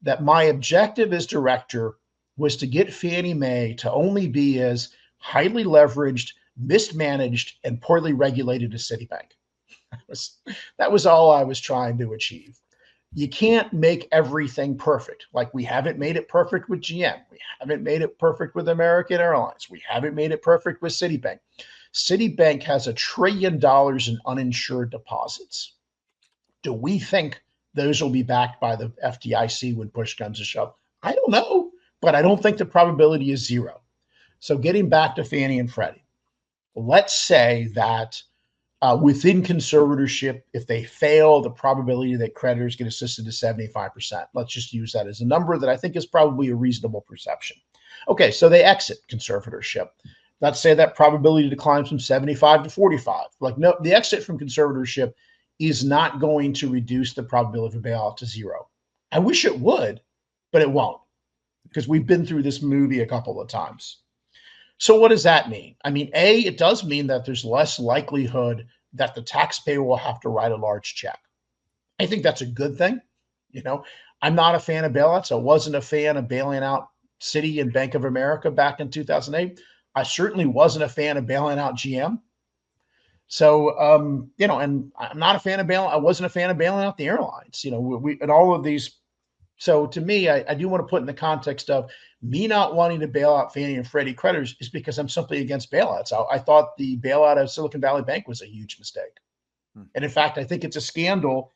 that my objective as director was to get Fannie Mae to only be as highly leveraged, mismanaged, and poorly regulated as Citibank. That was all I was trying to achieve. You can't make everything perfect. Like we haven't made it perfect with GM. We haven't made it perfect with American Airlines. We haven't made it perfect with Citibank. Citibank has $1 trillion in uninsured deposits. Do we think those will be backed by the FDIC when push comes to shove? I don't know, but I don't think the probability is zero. So getting back to Fannie and Freddie, let's say that within conservatorship, if they fail, the probability that creditors get assisted is 75%. Let's just use that as a number that I think is probably a reasonable perception. Okay, so they exit conservatorship. Let's say that probability declines from 75 to 45. Like, no, the exit from conservatorship is not going to reduce the probability of a bailout to zero. I wish it would, but it won't, because we've been through this movie a couple of times. So what does that mean? I mean, A, it does mean that there's less likelihood that the taxpayer will have to write a large check. I think that's a good thing. You know, I'm not a fan of bailouts. I wasn't a fan of bailing out Citi and Bank of America back in 2008. I certainly wasn't a fan of bailing out GM. So, you know, and I'm not a fan of bailing. I wasn't a fan of bailing out the airlines. You know, we and all of these. So to me, I do want to put in the context of me not wanting to bail out Fannie and Freddie creditors is because I'm simply against bailouts. I thought the bailout of Silicon Valley Bank was a huge mistake. And in fact, I think it's a scandal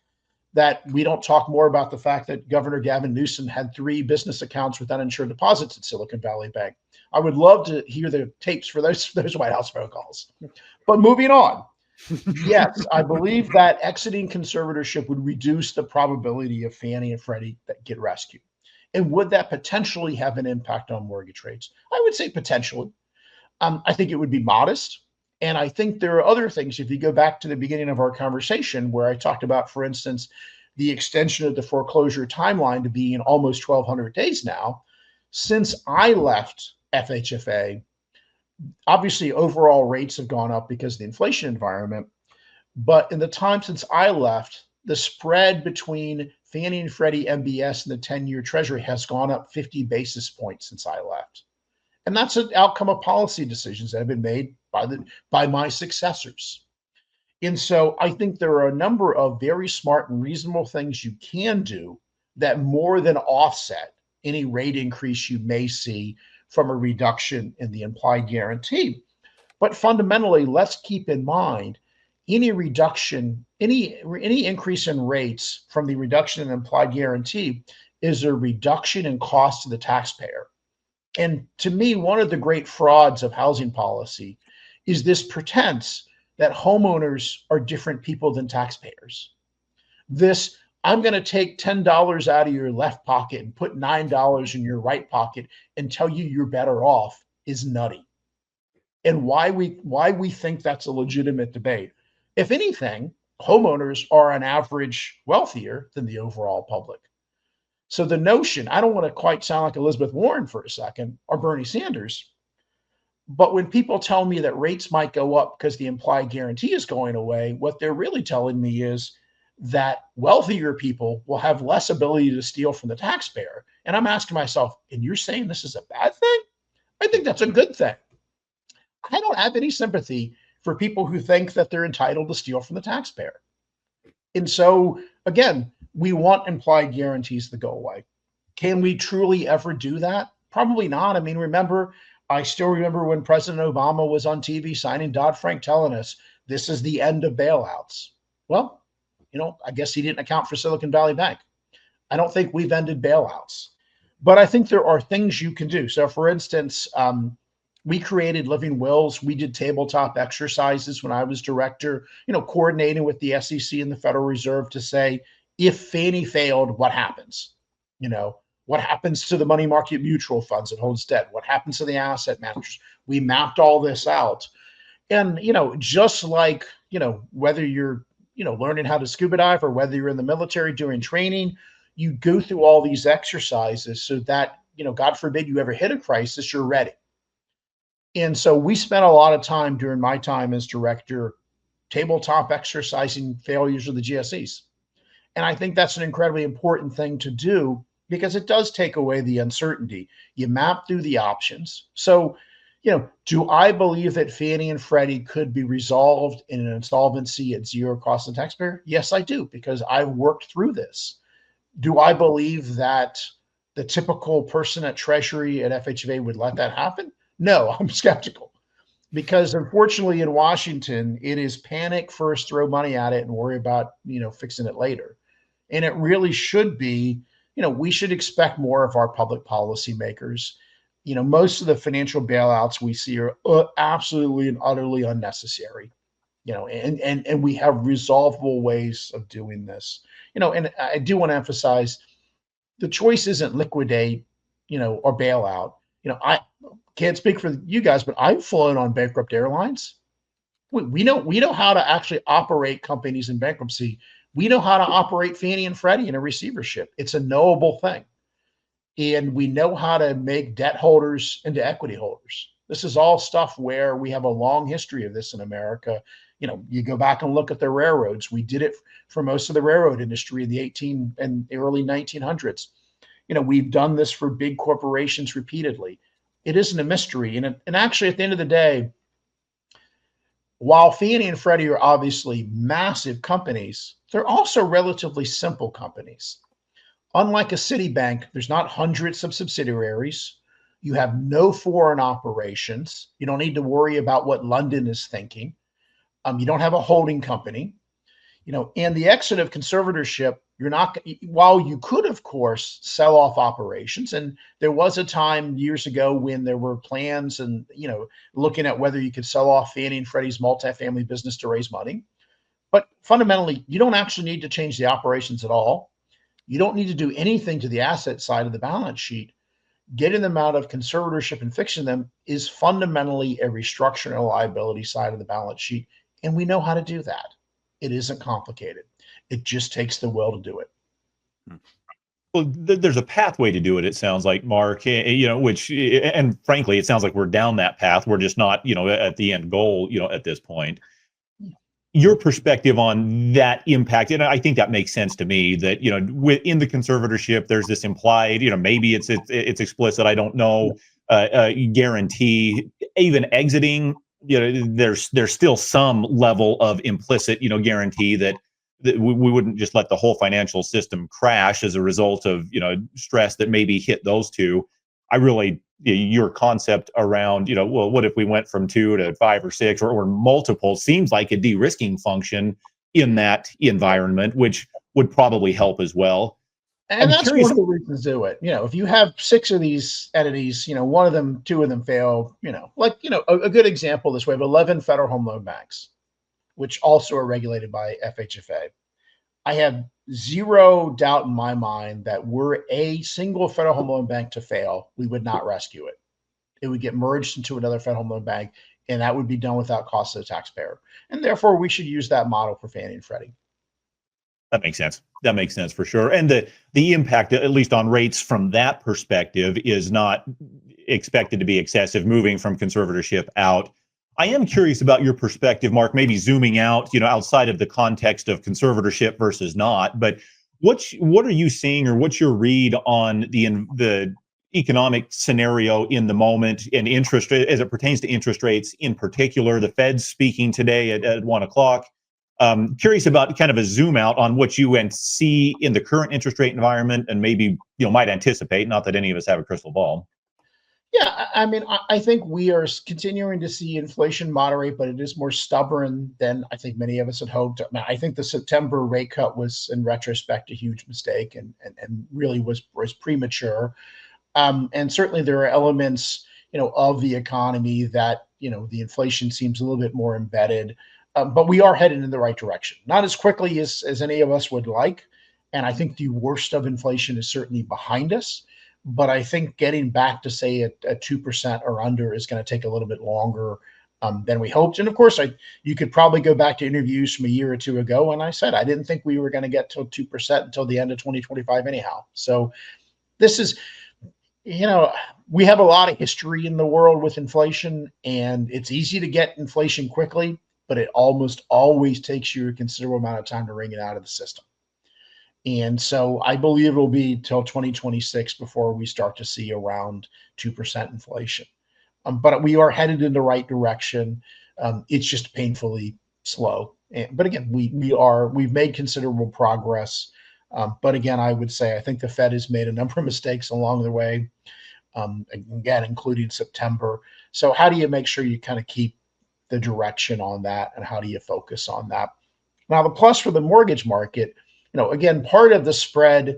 that we don't talk more about the fact that Governor Gavin Newsom had 3 business accounts with uninsured deposits at Silicon Valley Bank. I would love to hear the tapes for those White House phone calls. But moving on, yes, I believe that exiting conservatorship would reduce the probability of Fannie and Freddie that get rescued. And would that potentially have an impact on mortgage rates? I would say potentially. I think it would be modest. And I think there are other things. If you go back to the beginning of our conversation, where I talked about, for instance, the extension of the foreclosure timeline to being almost 1,200 days now, since I left FHFA, obviously overall rates have gone up because of the inflation environment. But in the time since I left, the spread between Fannie and Freddie MBS and the 10-year Treasury has gone up 50 basis points since I left. And that's an outcome of policy decisions that have been made by my successors. And so I think there are a number of very smart and reasonable things you can do that more than offset any rate increase you may see from a reduction in the implied guarantee. But fundamentally, let's keep in mind any reduction, any increase in rates from the reduction in implied guarantee is a reduction in cost to the taxpayer. And to me, one of the great frauds of housing policy is this pretense that homeowners are different people than taxpayers. This, I'm going to take $10 out of your left pocket and put $9 in your right pocket and tell you you're better off, is nutty. And why we think that's a legitimate debate. If anything, homeowners are on average wealthier than the overall public. So the notion, I don't want to quite sound like Elizabeth Warren for a second or Bernie Sanders, but when people tell me that rates might go up because the implied guarantee is going away, what they're really telling me is that wealthier people will have less ability to steal from the taxpayer. And I'm asking myself, and you're saying this is a bad thing? I think that's a good thing. I don't have any sympathy for people who think that they're entitled to steal from the taxpayer. And so, again, we want implied guarantees to go away. Can we truly ever do that? Probably not. I mean, I still remember when President Obama was on TV signing Dodd-Frank telling us this is the end of bailouts. Well, you know, I guess he didn't account for Silicon Valley Bank. I don't think we've ended bailouts, but I think there are things you can do. So, for instance, we created living wills. We did tabletop exercises when I was director, you know, coordinating with the SEC and the Federal Reserve to say, if Fannie failed, what happens? You know, what happens to the money market mutual funds that holds debt? What happens to the asset managers? We mapped all this out. And, you know, just like, you know, whether you're, you know, learning how to scuba dive or whether you're in the military doing training, you go through all these exercises so that, you know, God forbid you ever hit a crisis, you're ready. And so we spent a lot of time during my time as director tabletop exercising failures of the GSEs. And I think that's an incredibly important thing to do because it does take away the uncertainty. You map through the options. So, you know, do I believe that Fannie and Freddie could be resolved in an insolvency at zero cost to the taxpayer? Yes, I do, because I've worked through this. Do I believe that the typical person at Treasury at FHFA would let that happen? No, I'm skeptical because unfortunately in Washington, it is panic first, throw money at it and worry about, you know, fixing it later. And it really should be, you know, we should expect more of our public policy makers. You know, most of the financial bailouts we see are absolutely and utterly unnecessary, you know, and we have resolvable ways of doing this, you know, and I do want to emphasize the choice isn't liquidate, you know, or bailout. You know, I can't speak for you guys, but I've flown on bankrupt airlines. We know how to actually operate companies in bankruptcy. We know how to operate Fannie and Freddie in a receivership. It's a knowable thing. And we know how to make debt holders into equity holders. This is all stuff where we have a long history of this in America. You go back and look at the railroads. We did it for most of the railroad industry in the early 1900s. We've done this for big corporations repeatedly. It isn't a mystery. And actually, at the end of the day, while Fannie and Freddie are obviously massive companies, they're also relatively simple companies. Unlike a Citibank, there's not hundreds of subsidiaries. You have no foreign operations. You don't need to worry about what London is thinking. You don't have a holding company. And the exit of conservatorship, while you could, of course, sell off operations, and there was a time years ago when there were plans and, looking at whether you could sell off Fannie and Freddie's multifamily business to raise money. But fundamentally, you don't actually need to change the operations at all. You don't need to do anything to the asset side of the balance sheet. Getting them out of conservatorship and fixing them is fundamentally a restructuring and liability side of the balance sheet. And we know how to do that. It isn't complicated. It just takes the will to do it. Well, there's a pathway to do it, it sounds like, Mark, which, and frankly, it sounds like we're down that path. We're just not, at the end goal, at this point. Your perspective on that impact, and I think that makes sense to me, that, within the conservatorship, there's this implied, maybe it's explicit, I don't know, guarantee. Even exiting, there's still some level of implicit, guarantee that we wouldn't just let the whole financial system crash as a result of, stress that maybe hit those two. I really, your concept around, well, what if we went from 2 to 5 or 6 or multiple, seems like a de-risking function in that environment, which would probably help as well. And that's one of the reasons to do it. If you have 6 of these entities, 2 of them fail, a good example this way, of 11 federal home loan banks, which also are regulated by FHFA. I have zero doubt in my mind that were a single federal home loan bank to fail, we would not rescue it. It would get merged into another federal home loan bank, and that would be done without cost to the taxpayer. And therefore, we should use that model for Fannie and Freddie. That makes sense. That makes sense for sure. And the impact, at least on rates from that perspective, is not expected to be excessive moving from conservatorship out. I am curious about your perspective, Mark, maybe zooming out, outside of the context of conservatorship versus not, but what are you seeing, or what's your read on the economic scenario in the moment, and interest as it pertains to interest rates in particular? The Fed's speaking today at 1 o'clock. Curious about kind of a zoom out on what you see in the current interest rate environment, and maybe might anticipate, not that any of us have a crystal ball. Yeah, I mean, I think we are continuing to see inflation moderate, but it is more stubborn than I think many of us had hoped. I think the September rate cut was, in retrospect, a huge mistake, and really was premature. And certainly there are elements, of the economy that, the inflation seems a little bit more embedded. But we are headed in the right direction. Not as quickly as any of us would like. And I think the worst of inflation is certainly behind us. But I think getting back to, say, a 2% or under is going to take a little bit longer than we hoped. And of course, you could probably go back to interviews from a year or 2 ago, and I said I didn't think we were going to get to 2% until the end of 2025 anyhow. So this is, we have a lot of history in the world with inflation, and it's easy to get inflation quickly, but it almost always takes you a considerable amount of time to wring it out of the system. And so I believe it'll be till 2026 before we start to see around 2% inflation. But we are headed in the right direction. It's just painfully slow. But again, we've made considerable progress. But again, I would say I think the Fed has made a number of mistakes along the way, again, including September. So how do you make sure you kind of keep the direction on that, and how do you focus on that? Now, the plus for the mortgage market, again, part of the spread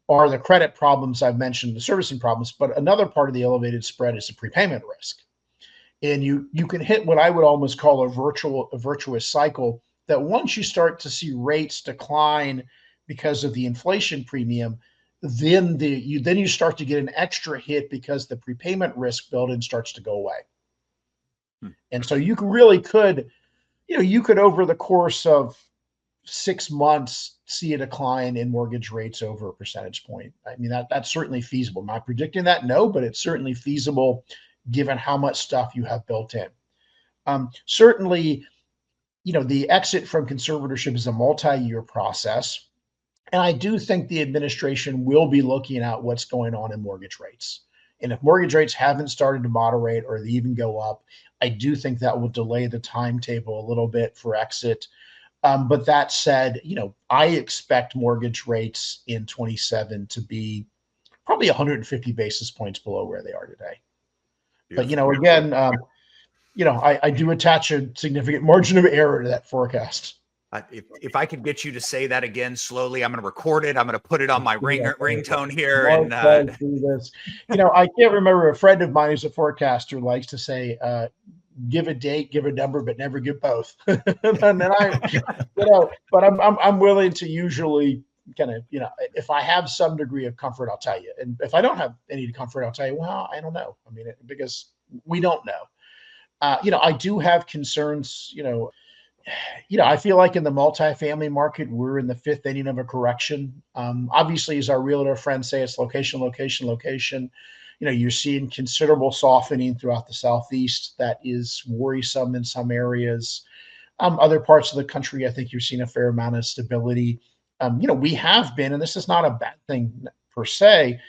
are the credit problems I've mentioned, the servicing problems, but another part of the elevated spread is the prepayment risk. And you can hit what I would almost call a virtuous cycle, that once you start to see rates decline because of the inflation premium, then you start to get an extra hit because the prepayment risk build-in starts to go away. And so you could over the course of 6 months see a decline in mortgage rates over a percentage point. I mean, that's certainly feasible. Am I predicting that? No, but it's certainly feasible. given how much stuff you have built in. Certainly, the exit from conservatorship is a multi-year process. And I do think the administration will be looking at what's going on in mortgage rates. And if mortgage rates haven't started to moderate or they even go up, I do think that will delay the timetable a little bit for exit. But that said, I expect mortgage rates in 27 to be probably 150 basis points below where they are today. But, again, I do attach a significant margin of error to that forecast. If I could get you to say that again slowly, I'm going to record it. I'm going to put it on my ringtone here. And do this. I can't remember. A friend of mine who's a forecaster likes to say, "Give a date, give a number, but never give both." And then but I'm willing to usually kind of, if I have some degree of comfort, I'll tell you. And if I don't have any comfort, I'll tell you, well, I don't know. I mean, because we don't know. I do have concerns, I feel like in the multifamily market, we're in the fifth inning of a correction. Obviously, as our realtor friends say, it's location, location, location. You're seeing considerable softening throughout the Southeast. That is worrisome in some areas. Other parts of the country, I think you're seeing a fair amount of stability. We have been, and this is not a bad thing per se,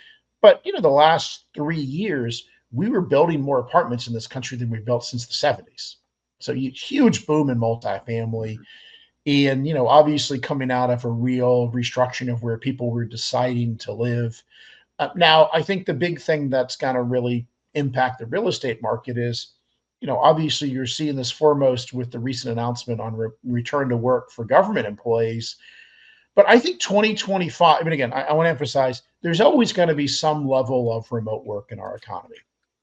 but, the last 3 years, we were building more apartments in this country than we've built since the 70s. So huge boom in multifamily. And, obviously coming out of a real restructuring of where people were deciding to live. Now, I think the big thing that's going to really impact the real estate market is, obviously you're seeing this foremost with the recent announcement on return to work for government employees. But I think 2025, I mean, again, I want to emphasize, there's always going to be some level of remote work in our economy.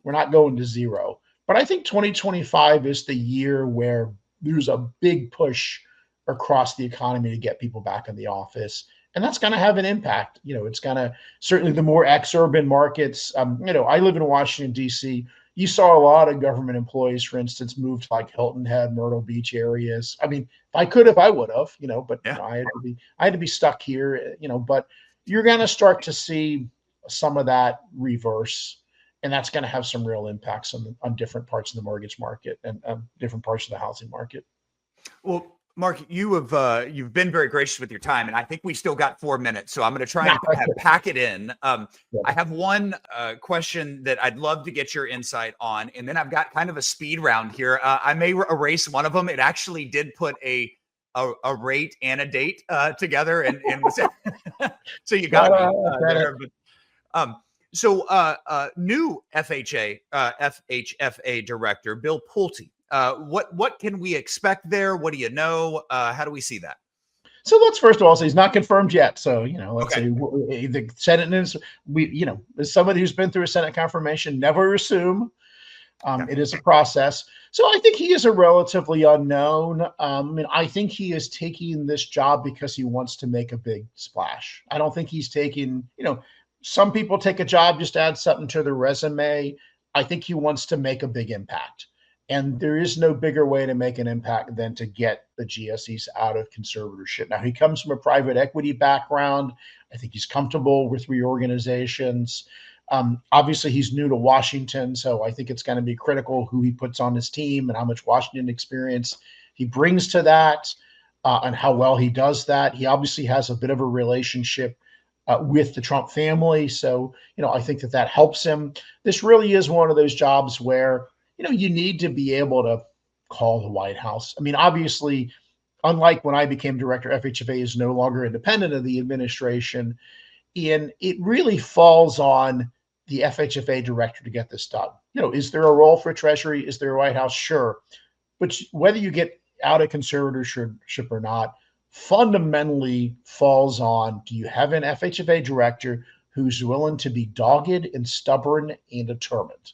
We're not going to zero. But I think 2025 is the year where there's a big push across the economy to get people back in the office. And that's going to have an impact. It's going to, certainly the more ex-urban markets, I live in Washington, D.C. You saw a lot of government employees, for instance, move to like Hilton Head, Myrtle Beach areas. I mean, if I could have, I would have, but yeah. I had to be stuck here, but you're going to start to see some of that reverse. And that's going to have some real impacts on different parts of the mortgage market and different parts of the housing market. Well, Mark, you've been very gracious with your time, and I think we still got 4 minutes, so I'm going to try and pack it in. I have one question that I'd love to get your insight on, and then I've got kind of a speed round here. I may erase one of them. It actually did put a rate and a date together, and so you got me there. But, so new FHFA Director, Bill Pulte. What can we expect there? What do you know? How do we see that? So let's first of all say he's not confirmed yet. So, let's Okay. say the Senate is, as somebody who's been through a Senate confirmation, never assume. It is a process. So I think he is a relatively unknown. I think he is taking this job because he wants to make a big splash. I don't think he's taking, some people take a job just to add something to their resume. I think he wants to make a big impact. And there is no bigger way to make an impact than to get the GSEs out of conservatorship. Now, he comes from a private equity background. I think he's comfortable with reorganizations. Obviously, he's new to Washington, so I think it's going to be critical who he puts on his team and how much Washington experience he brings to that and how well he does that. He obviously has a bit of a relationship with the Trump family. So, I think that helps him. This really is one of those jobs where, you need to be able to call the White House. I mean, obviously, unlike when I became director, FHFA is no longer independent of the administration. And it really falls on the FHFA director to get this done. Is there a role for Treasury? Is there a White House? Sure. But whether you get out of conservatorship or not, fundamentally falls on, do you have an FHFA director who's willing to be dogged and stubborn and determined?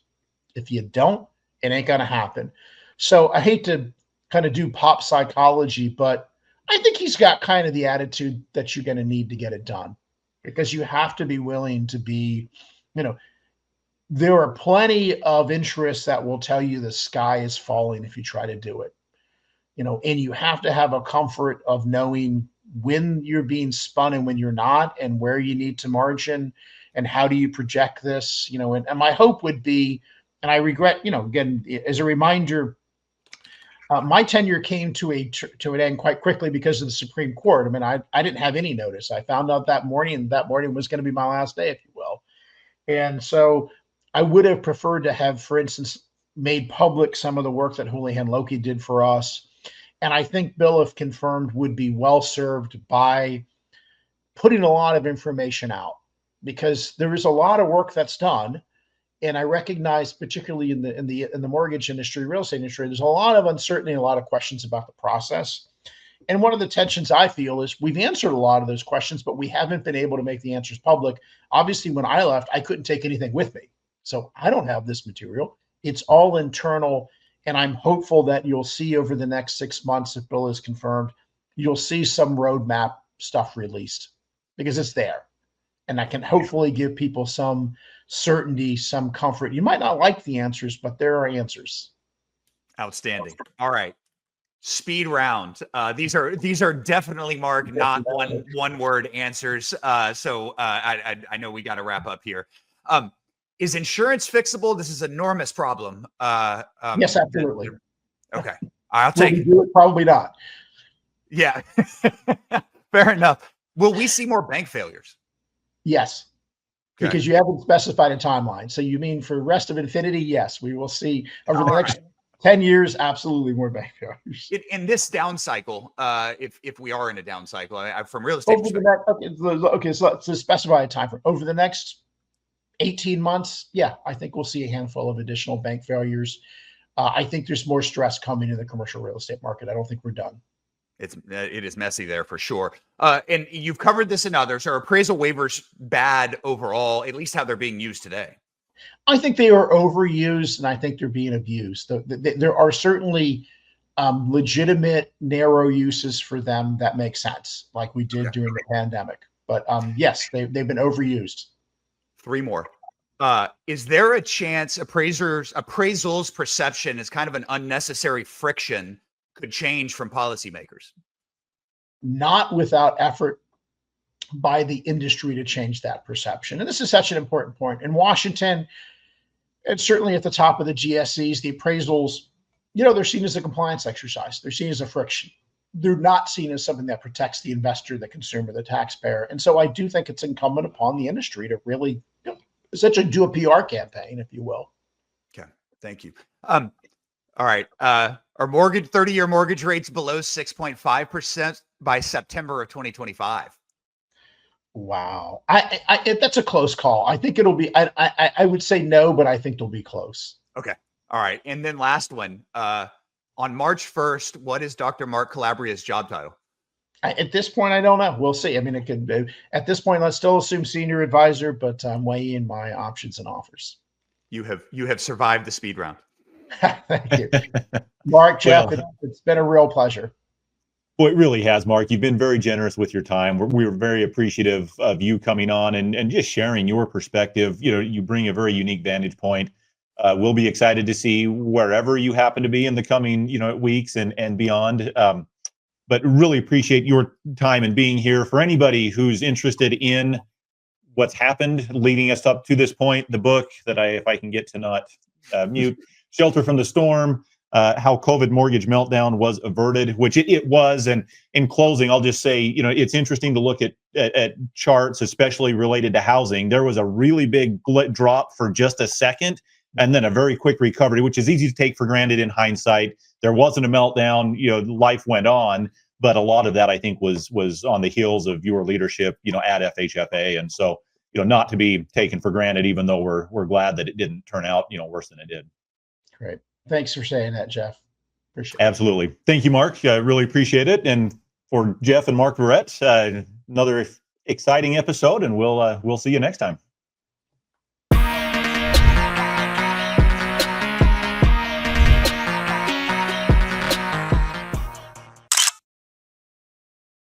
If you don't, it ain't going to happen. So I hate to kind of do pop psychology, but I think he's got kind of the attitude that you're going to need to get it done, because you have to be willing to be, there are plenty of interests that will tell you the sky is falling if you try to do it, and you have to have a comfort of knowing when you're being spun and when you're not, and where you need to margin and how do you project this, and my hope would be, And I regret, again, as a reminder, my tenure came to an end quite quickly because of the Supreme Court. I mean, I didn't have any notice. I found out that morning, and that morning was going to be my last day, if you will. And so I would have preferred to have, for instance, made public some of the work that Houlihan Lokey did for us. And I think Bill, if confirmed, would be well served by putting a lot of information out, because there is a lot of work that's done. And I recognize, particularly in the mortgage industry, real estate industry, there's a lot of uncertainty, a lot of questions about the process. And one of the tensions I feel is we've answered a lot of those questions, but we haven't been able to make the answers public. Obviously, when I left, I couldn't take anything with me. So I don't have this material. It's all internal. And I'm hopeful that you'll see over the next 6 months, if Bill is confirmed, you'll see some roadmap stuff released, because it's there. And I can hopefully give people some certainty, some comfort. You might not like the answers, but there are answers. Outstanding. All right. Speed round. These are definitely, Mark, not one word answers. So I know we got to wrap up here. Is insurance fixable? This is an enormous problem. Yes, absolutely. Okay. I'll take it. Do it. Probably not. Yeah. Fair enough. Will we see more bank failures? Yes. Okay. Because you haven't specified a timeline. So you mean for the rest of infinity? Yes, we will see over the next 10 years, absolutely more bank failures. In this down cycle, if we are in a down cycle, from real estate. Okay, so to specify a time frame, over the next 18 months, yeah, I think we'll see a handful of additional bank failures. I think there's more stress coming in the commercial real estate market. I don't think we're done. It is messy there for sure. And you've covered this in others. Are appraisal waivers bad overall, at least how they're being used today? I think they are overused, and I think they're being abused. There are certainly legitimate narrow uses for them that make sense, like we did during the pandemic. But yes, they've been overused. 3 more. Is there a chance appraisals perception is kind of an unnecessary friction could change from policymakers? Not without effort by the industry to change that perception. And this is such an important point. In Washington, and certainly at the top of the GSEs, the appraisals, they're seen as a compliance exercise. They're seen as a friction. They're not seen as something that protects the investor, the consumer, the taxpayer. And so I do think it's incumbent upon the industry to really essentially do a PR campaign, if you will. Okay. Thank you. All right. Are 30-year mortgage rates below 6.5% by September of 2025? Wow. That's a close call. I think it'll be, I would say no, but I think it'll be close. Okay. All right. And then last one, on March 1st, what is Dr. Mark Calabria's job title? At this point, I don't know. We'll see. I mean, it could, at this point, let's still assume senior advisor, but I'm weighing my options and offers. You have survived the speed round. Thank you. Mark, Jeff, it's been a real pleasure. Well, it really has, Mark. You've been very generous with your time. We're very appreciative of you coming on and just sharing your perspective. You bring a very unique vantage point. We'll be excited to see wherever you happen to be in the coming, weeks and beyond. But really appreciate your time and being here. For anybody who's interested in what's happened leading us up to this point, the book that if I can get to not mute, Shelter from the Storm, how COVID mortgage meltdown was averted, which it was. And in closing, I'll just say, it's interesting to look at charts, especially related to housing. There was a really big drop for just a second, and then a very quick recovery, which is easy to take for granted in hindsight. There wasn't a meltdown, life went on, but a lot of that I think was on the heels of your leadership, at FHFA. And so, not to be taken for granted, even though we're glad that it didn't turn out, worse than it did. Great. Thanks for saying that, Jeff. Appreciate it. Absolutely. Thank you, Mark. I really appreciate it. And for Jeff and Mark Verrett, another exciting episode, and we'll see you next time.